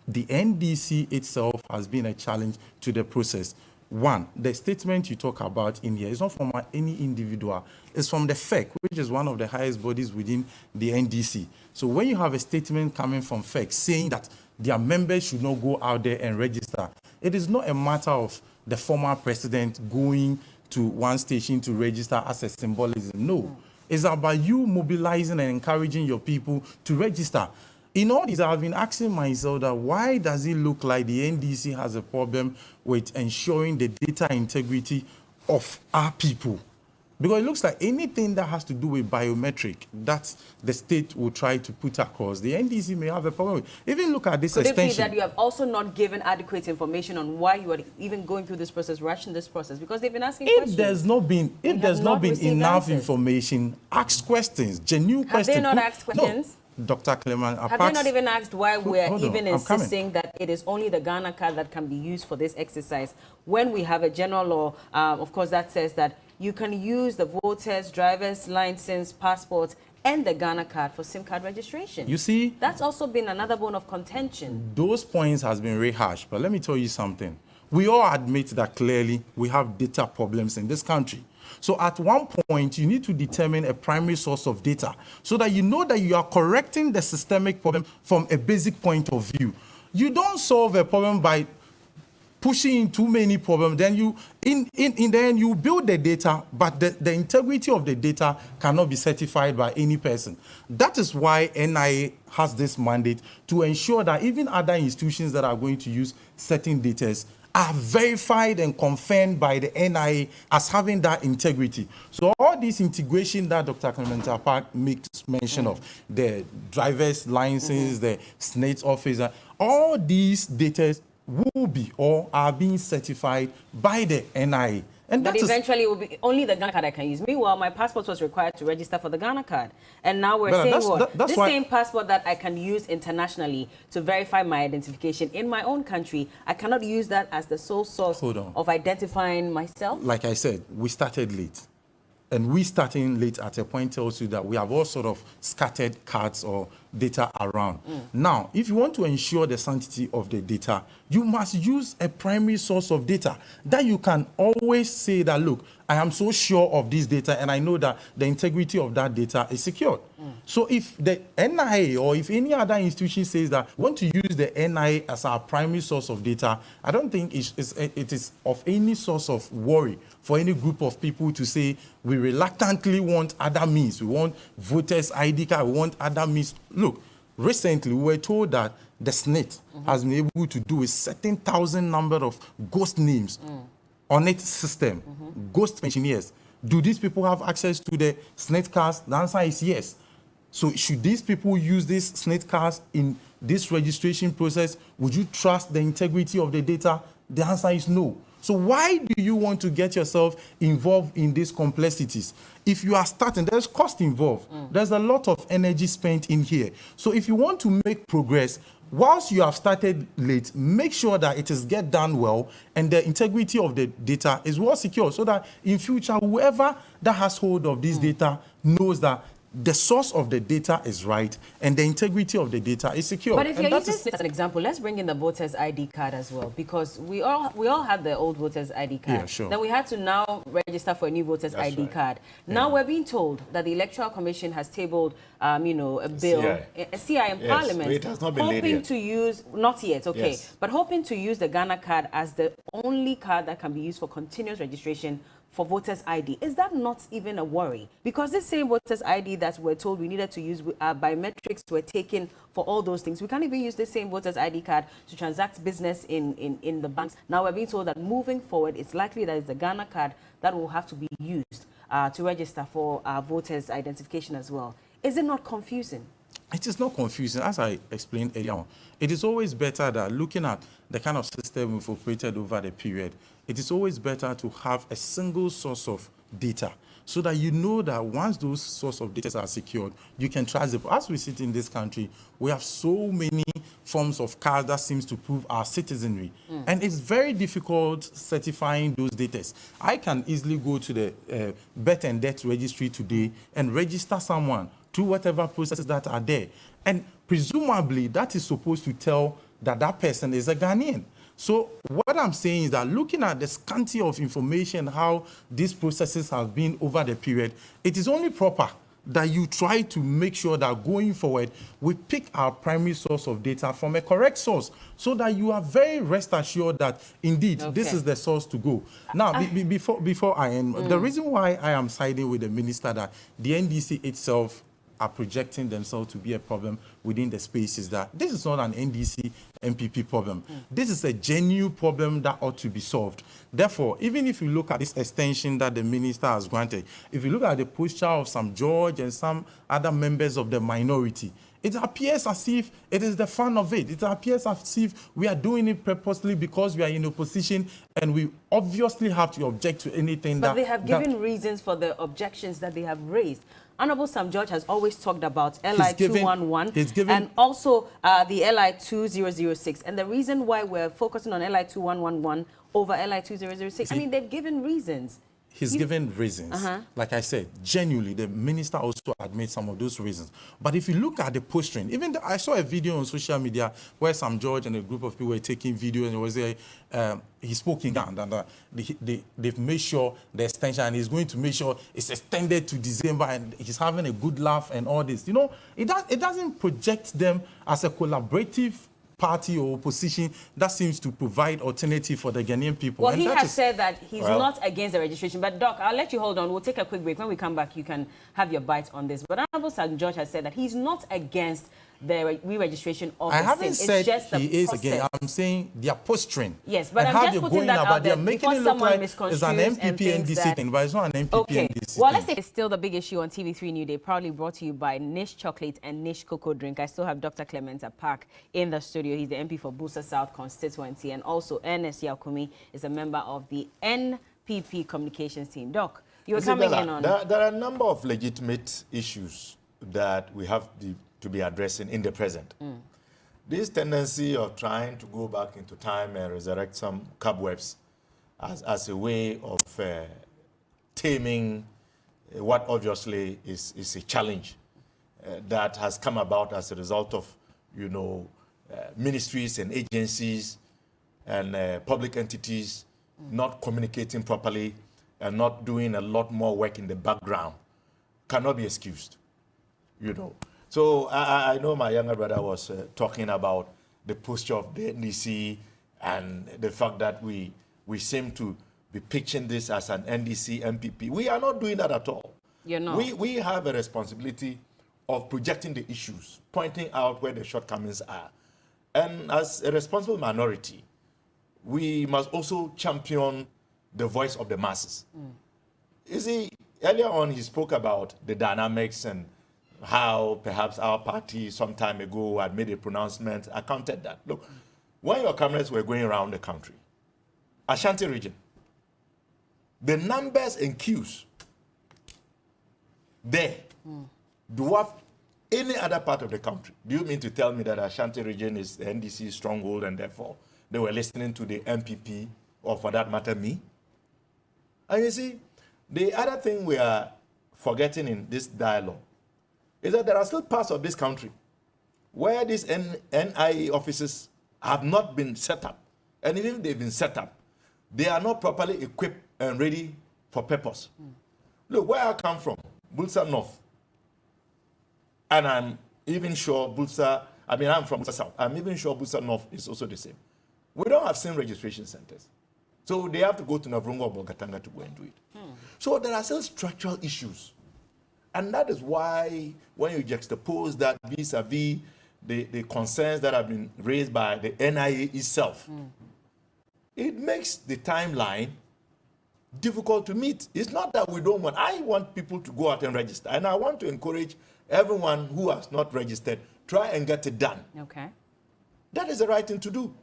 the NDC itself has been a challenge to the process. One, the statement you talk about in here is not from any individual. It's from the FEC, which is one of the highest bodies within the NDC. So when you have a statement coming from FEC saying that their members should not go out there and register, it is not a matter of the former president going to one station to register as a symbolism. No. It's about you mobilizing and encouraging your people to register. In all this, I've been asking myself that why does it look like the NDC has a problem with ensuring the data integrity of our people? Because it looks like anything that has to do with biometric, that the state will try to put across, the NDC may have a problem with. Even look at this Could extension. it be that you have also not given adequate information on why you are even going through this process, rushing this process? Because they've been asking questions. If there's not been enough information, ask questions, genuine questions. Have they not asked questions? No, Dr. Clement, have they not even asked why we're even insisting coming. that it is only the Ghana card that can be used for this exercise when we have a general law, of course, that says that you can use the voters, driver's license, passport, and the Ghana card for SIM card registration? You see? That's also been another bone of contention. Those points has been rehashed, but let me tell you something. We all admit that clearly we have data problems in this country. So at one point, you need to determine a primary source of data so that you know that you are correcting the systemic problem from a basic point of view. You don't solve a problem by pushing in too many problems. Then you, in the end, you build the data, but the integrity of the data cannot be certified by any person. That is why NIA has this mandate to ensure that even other institutions that are going to use certain data are verified and confirmed by the NIA as having that integrity. So all this integration that Dr. Clement makes mention of, the driver's license, the SNATE officer, all these data will be or are being certified by the NIA. And but eventually it will be only the Ghana card I can use. Meanwhile, my passport was required to register for the Ghana card. And now we're saying this same passport that I can use internationally to verify my identification in my own country, I cannot use that as the sole source of identifying myself? Like I said, we started late. And we starting late at a point tells you that we have all sort of scattered cards or data around. Now, if you want to ensure the sanctity of the data, you must use a primary source of data that you can always say that, look, I am so sure of this data and I know that the integrity of that data is secured. So if the NIA or if any other institution says that we want to use the NIA as our primary source of data, I don't think it is of any source of worry for any group of people to say we reluctantly want other means. We want voters' ID card, we want other means. Look, recently we were told that the SNATE has been able to do a certain thousand number of ghost names on its system, ghost pensioners. Do these people have access to the SNATE cards? The answer is yes. So should these people use these SNATE cards in this registration process? Would you trust the integrity of the data? The answer is no. So why do you want to get yourself involved in these complexities? If you are starting, there's cost involved. There's a lot of energy spent in here. So if you want to make progress, whilst you have started late, make sure that it is get done well and the integrity of the data is well secured so that in future, whoever that has hold of this data knows that the source of the data is right and the integrity of the data is secure. But if you're using this as an example, let's bring in the voter's ID card as well, because we all had the old voter's ID card. Yeah, sure. Then we had to now register for a new voter's ID card. Now we're being told that the Electoral Commission has tabled, a bill, a CI in Parliament, so it has not been hoping to use, not yet, okay, but hoping to use the Ghana card as the only card that can be used for continuous registration for voters' ID. Is that not even a worry? Because this same voters' ID that we're told we needed to use, biometrics were taken for all those things. We can't even use the same voters' ID card to transact business in the banks. Now we're being told that moving forward, it's likely that it's the Ghana card that will have to be used to register for voters' identification as well. Is it not confusing? It is not confusing. As I explained earlier on, it is always better that looking at the kind of system we've operated over the period, it is always better to have a single source of data so that you know that once those source of data are secured, you can trust it. As we sit in this country, we have so many forms of cards that seems to prove our citizenry. And it's very difficult certifying those data. I can easily go to the birth and death registry today and register someone through whatever processes that are there. And presumably, that is supposed to tell that that person is a Ghanaian. So what I'm saying is that looking at the scanty of information, how these processes have been over the period, it is only proper that you try to make sure that going forward, we pick our primary source of data from a correct source so that you are very rest assured that, indeed, this is the source to go. Now, before I end, the reason why I am siding with the minister that the NDC itself are projecting themselves to be a problem within the spaces that this is not an NDC MPP problem. This is a genuine problem that ought to be solved. Therefore, even if you look at this extension that the minister has granted, if you look at the posture of some George and some other members of the minority, it appears as if it is the fun of it. It appears as if we are doing it purposely because we are in opposition and we obviously have to object to anything But they have given reasons for the objections that they have raised. Honorable Sam George has always talked about LI 211 and also the LI 2006. And the reason why we're focusing on LI 2111 over LI 2006, I mean, they've given reasons. He's given reasons. Like I said, genuinely, the minister also admits some of those reasons. But if you look at the posturing, even I saw a video on social media where Sam George and a group of people were taking video, and it was he spoke in Ghana, and they've made sure the extension, and he's going to make sure it's extended to December, and he's having a good laugh and all this. You know, it doesn't project them as a collaborative party or opposition that seems to provide alternative for the Ghanaian people. Well, and he has said that he's not against the registration. But, Doc, I'll let you hold on. We'll take a quick break. When we come back, you can have your bite on this. But Honorable Sam George has said that he's not against the re-registration of the SIM. I haven't said just he is against. I'm saying they are posturing. Yes, but I'm just putting that out there making it look like it's an MPP NDC thing, but it's not an MPP NDC well, let's say it's still the big issue on TV3Newday, proudly brought to you by Niche Chocolate and Niche Cocoa Drink. I still have Dr. Clement Park in the studio. He's the MP for Busa South constituency, and also Ernest Yakumi is a member of the NPP communications team. Doc, you were coming in on... There are a number of legitimate issues that we have to be addressing in the present. This tendency of trying to go back into time and resurrect some cobwebs as a way of taming what obviously is a challenge that has come about as a result of, you know, ministries and agencies and public entities not communicating properly and not doing a lot more work in the background cannot be excused, you know. So I know my younger brother was talking about the posture of the NDC and the fact that we seem to be pitching this as an NDC MPP. We are not doing that at all. You're not. We have a responsibility of projecting the issues, pointing out where the shortcomings are. And as a responsible minority, we must also champion the voice of the masses. You see, earlier on he spoke about the dynamics and how perhaps our party some time ago had made a pronouncement. I counted that. Look, when your cameras were going around the country, Ashanti region, the numbers and queues there dwarf any other part of the country. Do you mean to tell me that Ashanti region is the NDC stronghold and therefore they were listening to the MPP, or for that matter, me? And you see, the other thing we are forgetting in this dialogue is that there are still parts of this country where these NIA offices have not been set up. And even if they've been set up, they are not properly equipped and ready for purpose. Look, where I come from, Bulsa North, and I'm even sure I'm from Bulsa South. I'm even sure Bulsa North is also the same. We don't have SIM registration centers. So they have to go to Navrunga or Bogatanga to go and do it. So there are still structural issues. And that is why when you juxtapose that vis-a-vis the concerns that have been raised by the NIA itself, it makes the timeline difficult to meet. It's not that we don't want. I want people to go out and register. And I want to encourage everyone who has not registered, try and get it done. Okay. That is the right thing to do.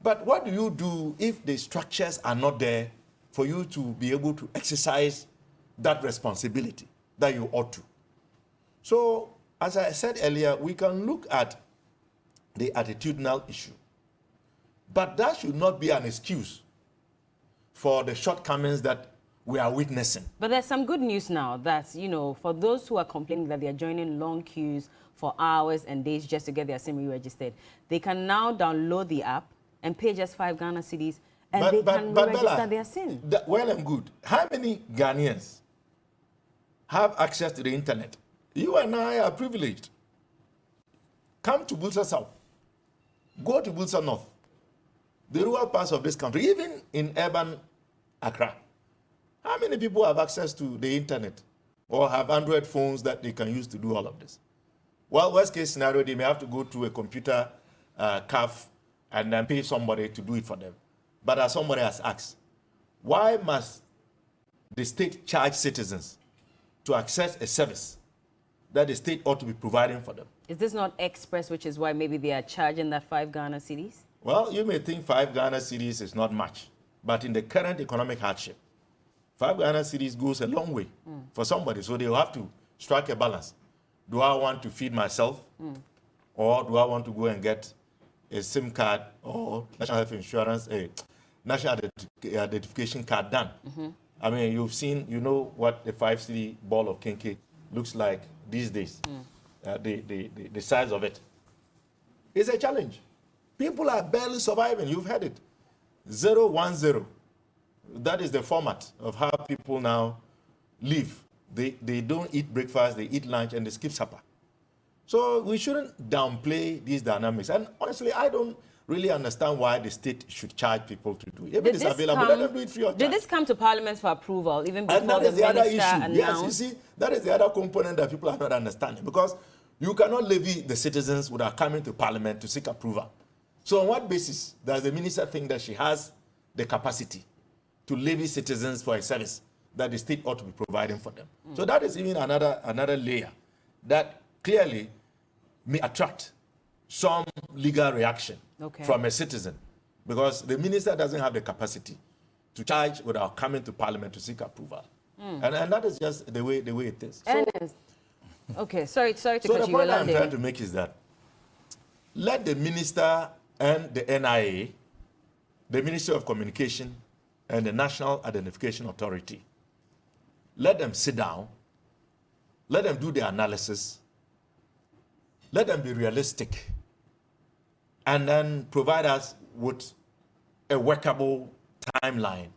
But what do you do if the structures are not there for you to be able to exercise that responsibility that you ought to? So, as I said earlier, we can look at the attitudinal issue. But that should not be an excuse for the shortcomings that we are witnessing. But there's some good news now that, you know, for those who are complaining that they're joining long queues for hours and days just to get their SIM re-registered, they can now download the app and pay just 5 Ghana cedis and they can re-register their SIM. Well and good. How many Ghanaians have access to the internet? You and I are privileged. Come to Bulsa South. Go to Bulsa North. The rural parts of this country, even in urban Accra. How many people have access to the internet? or have Android phones that they can use to do all of this. Well, worst case scenario, they may have to go to a computer cafe and then pay somebody to do it for them. But as somebody has asked, why must the state charge citizens to access a service that the state ought to be providing for them? Is this not express, which is why maybe they are charging that 5 Ghana cedis? Well, you may think 5 Ghana cedis is not much, but in the current economic hardship, 5 Ghana cedis goes a long way for somebody. So they'll have to strike a balance. Do I want to feed myself, or do I want to go and get a SIM card or national health insurance, a national identification card done? I mean, you've seen, you know what the 5 cedi ball of kenke looks like these days. The size of it. It's a challenge. People are barely surviving. You've heard it. 010. That is the format of how people now live. They don't eat breakfast, they eat lunch, and they skip supper. So we shouldn't downplay these dynamics. And honestly, I don't really understand why the state should charge people to do it. If it is available, let them do it free of charge. Did this come to Parliament for approval even before and that the is the other minister issue. announced? Yes, you see, that is the other component that people are not understanding, because you cannot levy the citizens without coming to Parliament to seek approval. So on what basis does the minister think that she has the capacity to levy citizens for a service that the state ought to be providing for them? So that is even another layer that clearly may attract some legal reaction from a citizen, because the minister doesn't have the capacity to charge without coming to Parliament to seek approval. And that is just the way it is. Okay, sorry to cut you. So the point I'm there. trying to make is that let the minister and the NIA, the Ministry of Communication and the National Identification Authority, let them sit down, let them do the analysis, let them be realistic, and then provide us with a workable timeline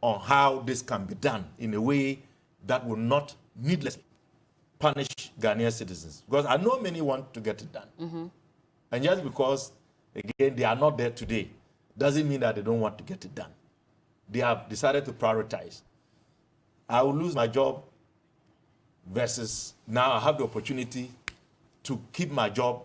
on how this can be done in a way that will not needlessly punish Ghanaian citizens. Because I know many want to get it done. And just because, again, they are not there today, doesn't mean that they don't want to get it done. They have decided to prioritize. I will lose my job versus now I have the opportunity to keep my job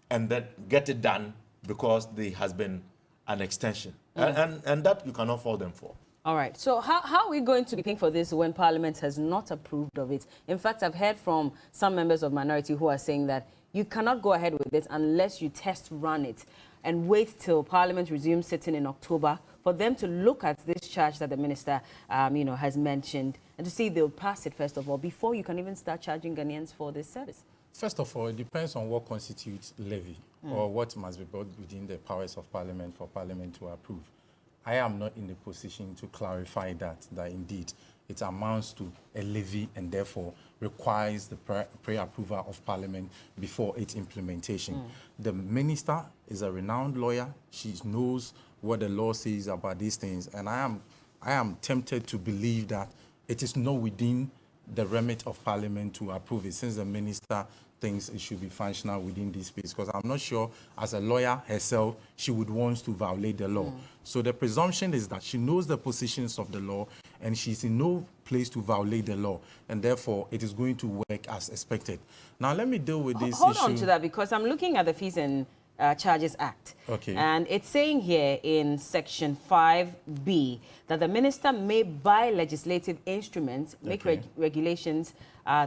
and then get it done because there has been an extension. And that you cannot fault them for. All right. So how are we going to be paying for this when Parliament has not approved of it? In fact, I've heard from some members of minority who are saying that you cannot go ahead with it unless you test run it and wait till Parliament resumes sitting in October for them to look at this charge that the minister, has mentioned, and to see if they'll pass it first of all before you can even start charging Ghanaians for this service. First of all, it depends on what constitutes levy or what must be brought within the powers of Parliament for Parliament to approve. I am not in the position to clarify that indeed it amounts to a levy and therefore requires the pre-approval of Parliament before its implementation. The minister is a renowned lawyer. She knows what the law says about these things, and I am tempted to believe that it is not within the remit of Parliament to approve it, since the minister thinks it should be functional within this space, because I'm not sure, as a lawyer herself, she would want to violate the law. So the presumption is that she knows the positions of the law and she's in no place to violate the law, and therefore it is going to work as expected. Now let me deal with this issue. Hold on to that, because I'm looking at the Fees and Charges Act. Okay. And it's saying here in Section 5B that the minister may, by legislative instruments, make regulations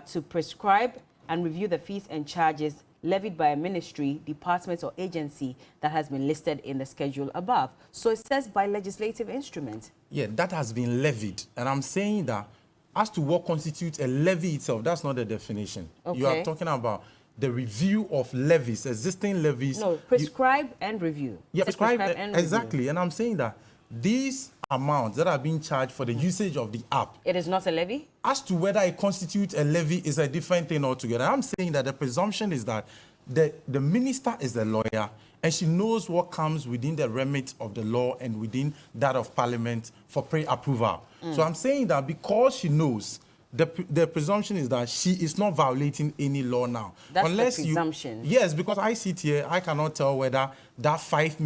to prescribe and review the fees and charges levied by a ministry, department, or agency that has been listed in the schedule above. So it says by legislative instrument. Yeah, that has been levied. And I'm saying that as to what constitutes a levy itself, that's not the definition. Okay. You are talking about the review of levies, existing levies. No, prescribe and review. Yeah, prescribe and exactly. review. And I'm saying that these amounts that are being charged for the usage of the app, it is not a levy? As to whether it constitutes a levy is a different thing altogether. I'm saying that the presumption is that the minister is a lawyer and she knows what comes within the remit of the law and within that of Parliament for pre-approval. So I'm saying that because she knows, the presumption is that she is not violating any law now. That's the presumption. Yes, because I sit here, I cannot tell whether that the 5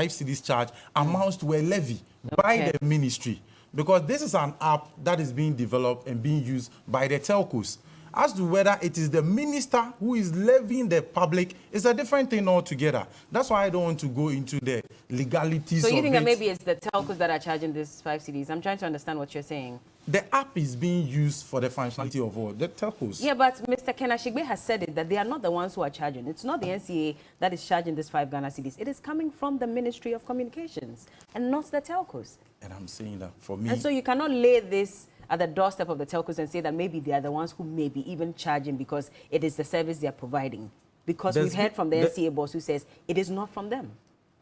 cedis charge amounts to a levy by the ministry. because this is an app that is being developed and being used by the telcos. As to whether it is the minister who is levying the public, is a different thing altogether. That's why I don't want to go into the legalities of it. So you think that maybe it's the telcos that are charging this 5 cedis? I'm trying to understand what you're saying. The app is being used for the functionality of all the telcos. Yeah, but Mr. Kenashigbe has said it, that they are not the ones who are charging. It's not the NCA that is charging this 5 Ghana cedis. It is coming from the Ministry of Communications and not the telcos. And I'm saying that for me... And so you cannot lay this at the doorstep of the telcos and say that maybe they are the ones who may be even charging because it is the service they are providing. Because we've heard from the NCA boss who says it is not from them.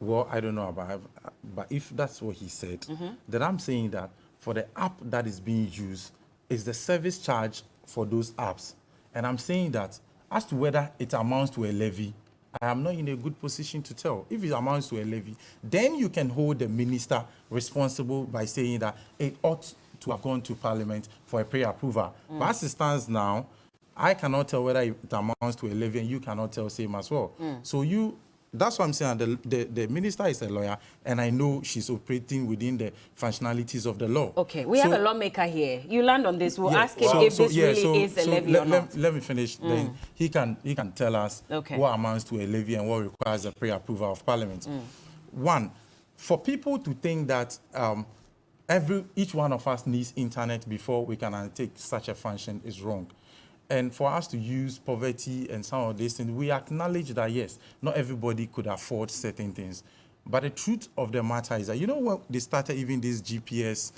Well, I don't know about, but if that's what he said, then I'm saying that for the app that is being used is the service charge for those apps. And I'm saying that as to whether it amounts to a levy, I am not in a good position to tell. If it amounts to a levy, then you can hold the minister responsible by saying that it ought to have gone to Parliament for a pre-approval. But as it stands now, I cannot tell whether it amounts to a levy, and you cannot tell same as well. So that's what I'm saying. The minister is a lawyer, and I know she's operating within the functionalities of the law. Okay, we have a lawmaker here. You land on this. We'll ask him if this really is a levy or not. Let me finish. Then he can tell us what amounts to a levy and what requires a pre-approval of Parliament. One, for people to think that each one of us needs internet before we can undertake such a function is wrong. And for us to use poverty and some of these things, we acknowledge that, yes, not everybody could afford certain things. But the truth of the matter is that, you know, when they started even this GPS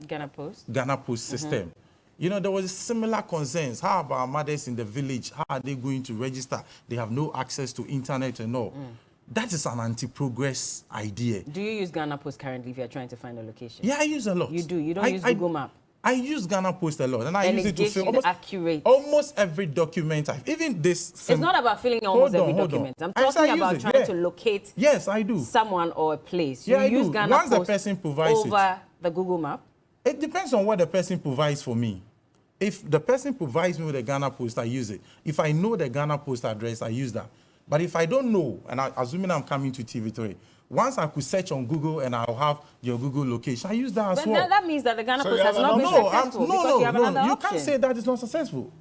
Ghana Post system, you know, there was similar concerns. How about mothers in the village? How are they going to register? They have no access to internet and all. That is an anti-progress idea. Do you use Ghana Post currently if you're trying to find a location? Yeah, I use a lot. You do? You don't use Google Map? I use Ghana Post a lot, and I use it to fill almost every document. Even this. It's not about filling almost every document. I'm talking about trying to locate. Yes, I do. Someone or a place. Yeah, you use Ghana Once Post the person provides over the Google Map. It depends on what the person provides for me. If the person provides me with a Ghana Post, I use it. If I know the Ghana Post address, I use that. But if I don't know, and assuming I'm coming to TV3, once I could search on Google and I'll have your Google location, I use that as well. But that means that the Ghana Post has not been successful because you have another option. You can't say that it's not successful.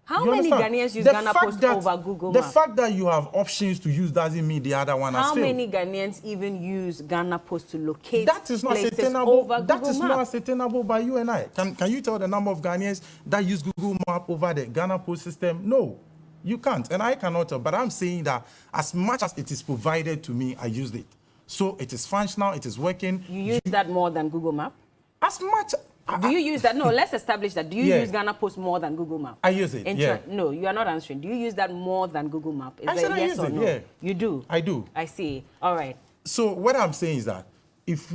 How many Ghanaians use Ghana Post over Google Map? The fact that you have options to use doesn't mean the other one has failed. How many Ghanaians even use Ghana Post to locate places over Google Map? That is not ascertainable by you and I. Can you tell the number of Ghanaians that use Google Map over the Ghana Post system? No. You can't, and I cannot tell. But I'm saying that as much as it is provided to me, I used it. So it is functional, it is working. You use that more than Google Map? As much. Do you use that? No, let's establish that. Do you use Ghana Post more than Google Map? I use it, No, you are not answering. Do you use that more than Google Map? Is that yes or no? You do? I do. I see. All right. So what I'm saying is that if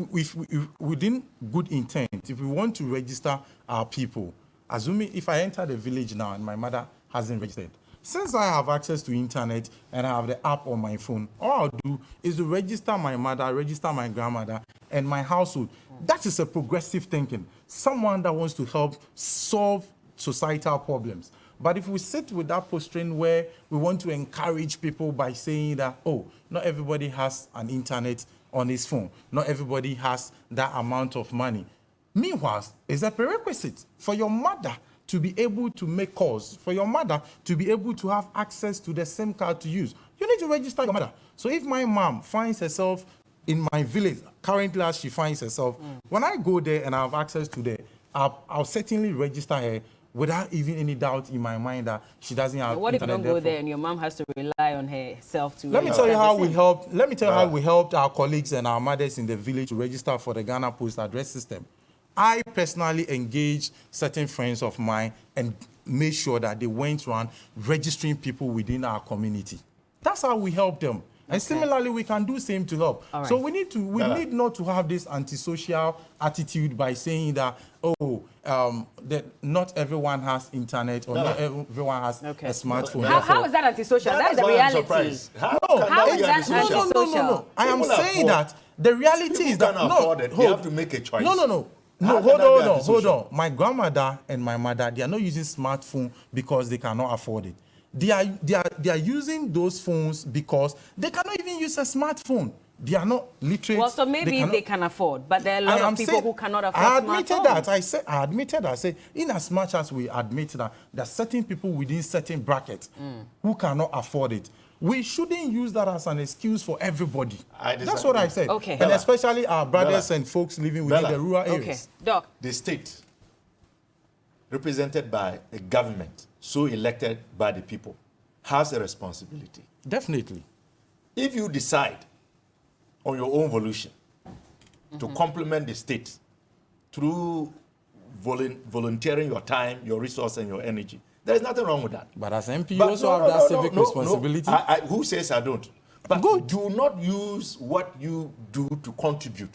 within good intent, if we want to register our people, assuming if I enter the village now and my mother hasn't registered, since I have access to internet and I have the app on my phone, all I'll do is to register my mother, register my grandmother, and my household. That is a progressive thinking. Someone that wants to help solve societal problems. But if we sit with that posture where we want to encourage people by saying that, oh, not everybody has an internet on his phone, not everybody has that amount of money. Meanwhile, it's a prerequisite for your mother to be able to make calls, for your mother to be able to have access to the SIM card to use. You need to register your mother. So if my mom finds herself in my village, currently as she finds herself, when I go there and I have access to the app, I'll certainly register her without even any doubt in my mind that she doesn't have what internet. What if you don't go there and your mom has to rely on herself to Let me tell you how we helped our colleagues and our mothers in the village to register for the Ghana Post address system. I personally engaged certain friends of mine and made sure that they went around registering people within our community. That's how we help them. And similarly, we can do same to help. Right. So we need not to have this antisocial attitude by saying that, that not everyone has internet or not everyone has a smartphone. How is that antisocial? That is the reality. How is that antisocial? No. I am saying that the reality is that they have to make a choice. No, hold on. My grandmother and my mother, they are not using smartphone because they cannot afford it. They are using those phones because they cannot even use a smartphone. They are not literate. Well, so maybe they can afford, but there are a lot of people who cannot afford I admitted smartphones. that. I admitted that. I said, in as much as we admit that there are certain people within certain brackets who cannot afford it, we shouldn't use that as an excuse for everybody. That's what I said. Okay. And especially our brothers and folks living within the rural areas. Okay, Doc. The state, represented by a government, so elected by the people, has a responsibility. Definitely. If you decide on your own volition to complement the state through volunteering your time, your resource, and your energy, there's nothing wrong with that. But as MP, you also have that civic responsibility. Who says I don't? But do not use what you do to contribute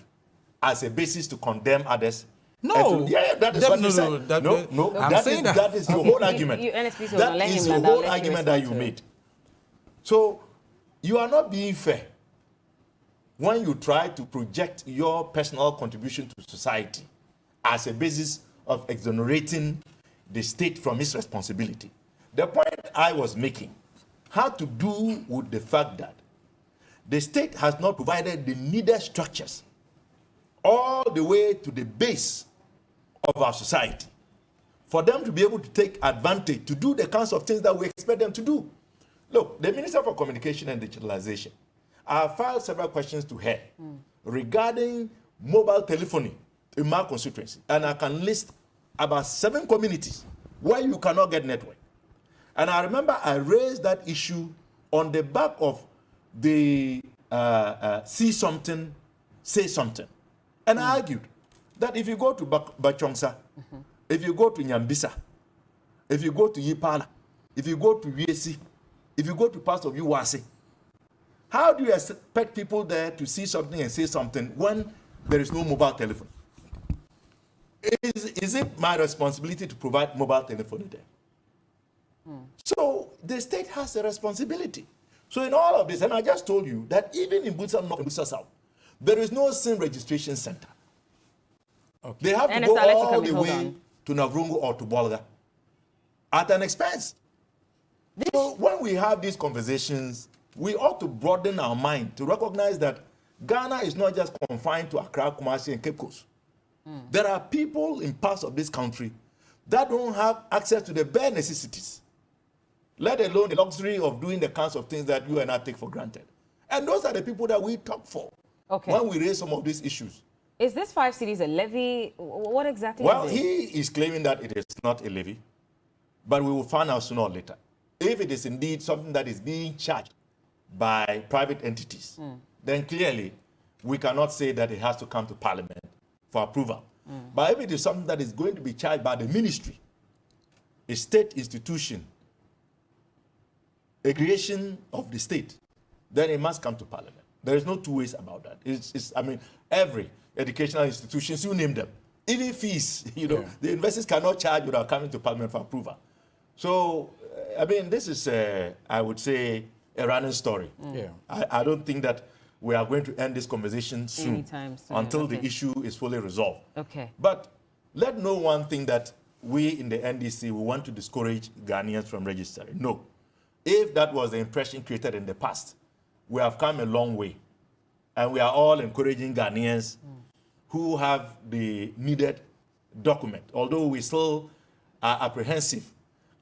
as a basis to condemn others. No, that is what you said. That is the whole argument. That is the whole argument that you made. So you are not being fair when you try to project your personal contribution to society as a basis of exonerating the state from its responsibility. The point I was making had to do with the fact that the state has not provided the needed structures all the way to the base of our society for them to be able to take advantage, to do the kinds of things that we expect them to do. Look, the Minister for Communication and Digitalization, I filed several questions to her regarding mobile telephony in my constituency, and I can list about 7 communities where you cannot get network. And I remember I raised that issue on the back of the see something, say something. And I argued that if you go to Bachongsa, if you go to Nyambisa, if you go to Yipala, if you go to Wiesi, if you go to parts of Uwase, how do you expect people there to see something and say something when there is no mobile telephone? Is it my responsibility to provide mobile telephony there? So the state has a responsibility. So in all of this, and I just told you that even in Busa North and Busa South, there is no SIM registration center. Okay. They have to go all the way to Navrungu or to Bolga at an expense. So when we have these conversations, we ought to broaden our mind to recognize that Ghana is not just confined to Accra, Kumasi, and Cape Coast. There are people in parts of this country that don't have access to the bare necessities, let alone the luxury of doing the kinds of things that you and I take for granted. And those are the people that we talk for when we raise some of these issues. Is this 5 cities a levy? What exactly is it? Well, he is claiming that it is not a levy, but we will find out sooner or later. If it is indeed something that is being charged by private entities, then clearly we cannot say that it has to come to Parliament for approval. But if it is something that is going to be charged by the ministry, a state institution, a creation of the state, then it must come to Parliament. There is no 2 ways about that. I mean, every educational institutions, you name them, even fees, the universities cannot charge without coming to Parliament for approval. So, I mean, this is, I would say, a running story. I don't think that we are going to end this conversation soon until the issue is fully resolved. But let no one think that we in the NDC will want to discourage Ghanaians from registering. No. If that was the impression created in the past, we have come a long way. And we are all encouraging Ghanaians who have the needed document, although we still are apprehensive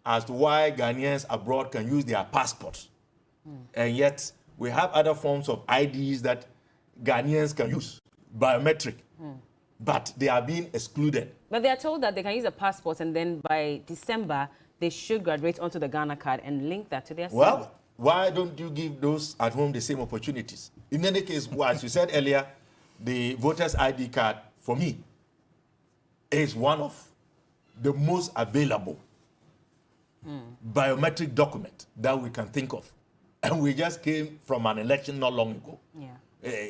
as to why Ghanaians abroad can use their passports. And yet, we have other forms of IDs that Ghanaians can use, biometric, but they are being excluded. But they are told that they can use a passport and then by December, they should graduate onto the Ghana card and link that to their SIM. Well, why don't you give those at home the same opportunities? In any case, as you said earlier, the voter's ID card, for me, is one of the most available biometric document that we can think of. And we just came from an election not long ago.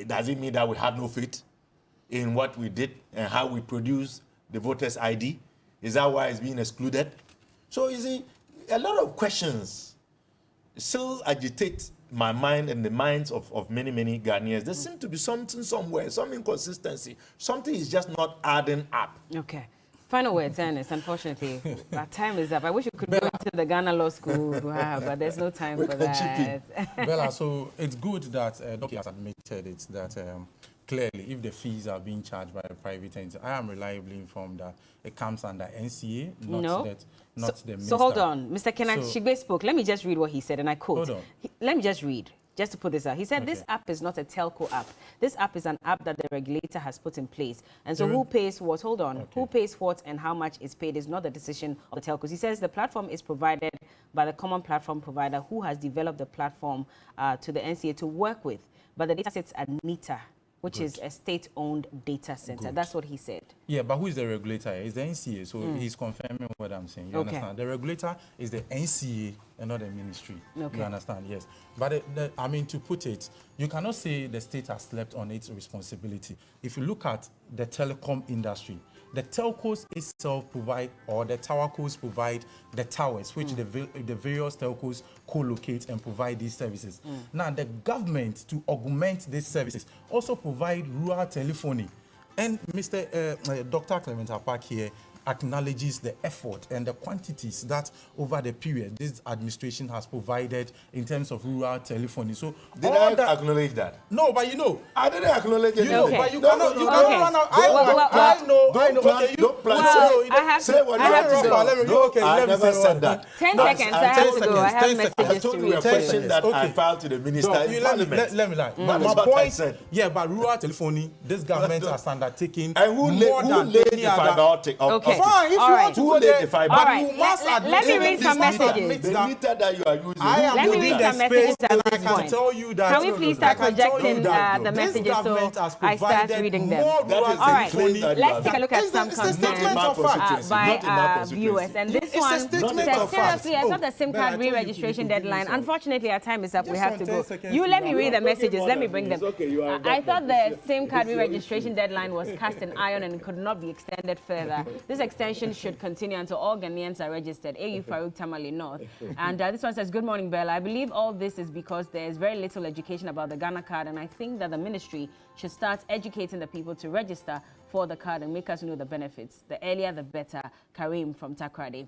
Does it mean that we have no faith in what we did and how we produced the voter's ID? Is that why it's being excluded? So, you see, a lot of questions still agitate my mind and the minds of many, many Ghanaians. There seems to be something somewhere, some inconsistency. Something is just not adding up. Okay. Final words, Ernest. Unfortunately, our time is up. I wish we could go into the Ghana Law School, but there's no time for that. Bella, so it's good that Doki has admitted it, that clearly, if the fees are being charged by a private entity, I am reliably informed that it comes under NCA, not the minister. So hold on. Mr. Kenan Shigbe spoke. Let me just read what he said, and I quote. Hold on. Let me just read. Just to put this out, he said, this app is not a telco app. This app is an app that the regulator has put in place. And so who pays what? Hold on. Who pays what and how much is paid is not the decision of the telcos. He says the platform is provided by the common platform provider who has developed the platform to the NCA to work with. But the data sits at NITA, which is a state-owned data center. That's what he said. Yeah, but who is the regulator? It's the NCA, so he's confirming what I'm saying. You understand? The regulator is the NCA and not the ministry. You understand? Yes. But I mean, to put it, you cannot say the state has slept on its responsibility. If you look at the telecom industry, the telcos itself provide, or the towercos provide the towers, which the various telcos co-locate and provide these services. Now, the government, to augment these services, also provide rural telephony. And Dr. Clement Apak here acknowledges the effort and the quantities that over the period this administration has provided in terms of rural telephony. So did I acknowledge that? No, but you know, I didn't acknowledge it. But you cannot run out. I know. Don't plan. Say what you have to say. I never said that. 10 seconds. I have to go. I have messages to read. A question that I filed to the minister in Parliament. Let me lie. My point. Yeah, but rural telephony, this government has undertaken more than any other. Fine, if you want to go there, but you must admit. Let me read some messages. The meter that you are using. I am within the space, and I can tell you that. Can we please start projecting the messages so I start reading them? All right, let's take a look at some comments by our viewers. And this one says, seriously, I thought the SIM card re-registration deadline. Unfortunately, our time is up. We have to go. You let me read the messages. Let me bring them. I thought the SIM card re-registration deadline was cast in iron and could not be extended further. This extension should continue until all Ghanaians are registered. AU Farouk Tamale North. And this one says, good morning, Bella. I believe all this is because there is very little education about the Ghana card, and I think that the ministry should start educating the people to register for the card and make us know the benefits. The earlier, the better. Karim from Takrady.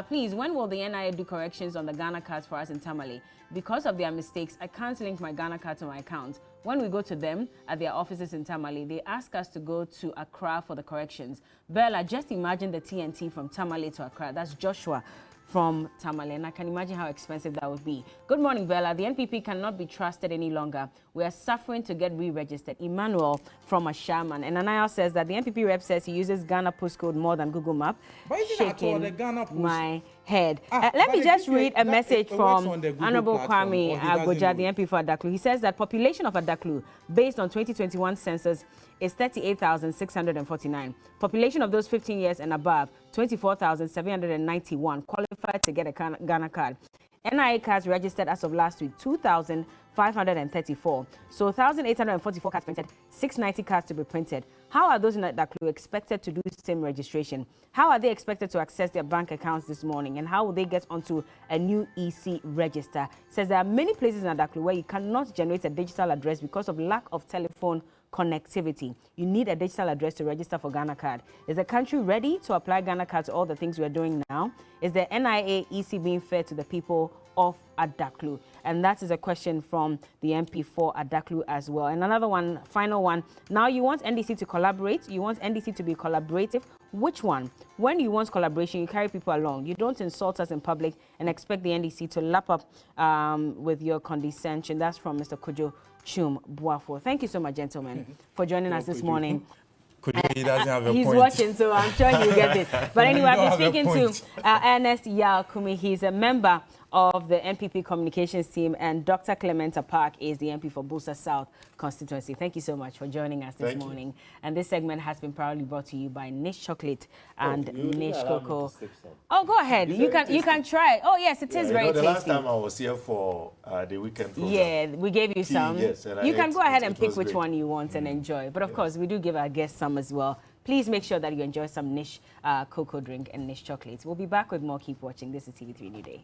Please, when will the NIA do corrections on the Ghana cards for us in Tamale? Because of their mistakes, I can't link my Ghana card to my account. When we go to them at their offices in Tamale, they ask us to go to Accra for the corrections. Bella, just imagine the TNT from Tamale to Accra. That's Joshua from Tamale, and I can imagine how expensive that would be. Good morning, Bella. The NPP cannot be trusted any longer. We are suffering to get re-registered. Emmanuel from Ashaman. And Anaya says that the NPP rep says he uses Ghana postcode more than Google Map. Shaking my head. Let me just read a message from Honorable Kwame Agoja, the MP for Adaklu. He says that population of Adaklu, based on 2021 census, is 38,649. Population of those 15 years and above, 24,791 qualified to get a Ghana card. NIA cards registered as of last week, 2,534. So 1,844 cards printed, 690 cards to be printed. How are those in Adaklu expected to do SIM registration? How are they expected to access their bank accounts this morning? And how will they get onto a new EC register? It says there are many places in Adaklu where you cannot generate a digital address because of lack of telephone connectivity. You need a digital address to register for Ghana card. Is the country ready to apply Ghana card to all the things we're doing now? Is the NIA EC being fair to the people of Adaklu? And that is a question from the MP for Adaklu as well. And another one, final one. Now you want NDC to collaborate. You want NDC to be collaborative. Which one? When you want collaboration, you carry people along. You don't insult us in public and expect the NDC to lap up with your condescension. That's from Mr. Kojo Chum Buafo. Thank you so much, gentlemen, for joining us this morning. He doesn't have a He's point. watching, so I'm sure he'll get it. But anyway, I've been speaking to Ernest Yao-Kumi. He's a member of the NPP communications team, and Dr. Clement Apak is the MP for Busa South constituency. Thank you so much for joining us this morning. And this segment has been proudly brought to you by Niche Chocolate and Niche Cocoa. Oh, go ahead. You can try. Oh, yes, it is very tasty. The last time I was here for the weekend program. Yeah, we gave you some. Yes, you can go ahead and pick which one you want and enjoy. But of course, we do give our guests some as well. Please make sure that you enjoy some Niche cocoa drink and Niche chocolates. We'll be back with more. Keep watching. This is TV3 New Day.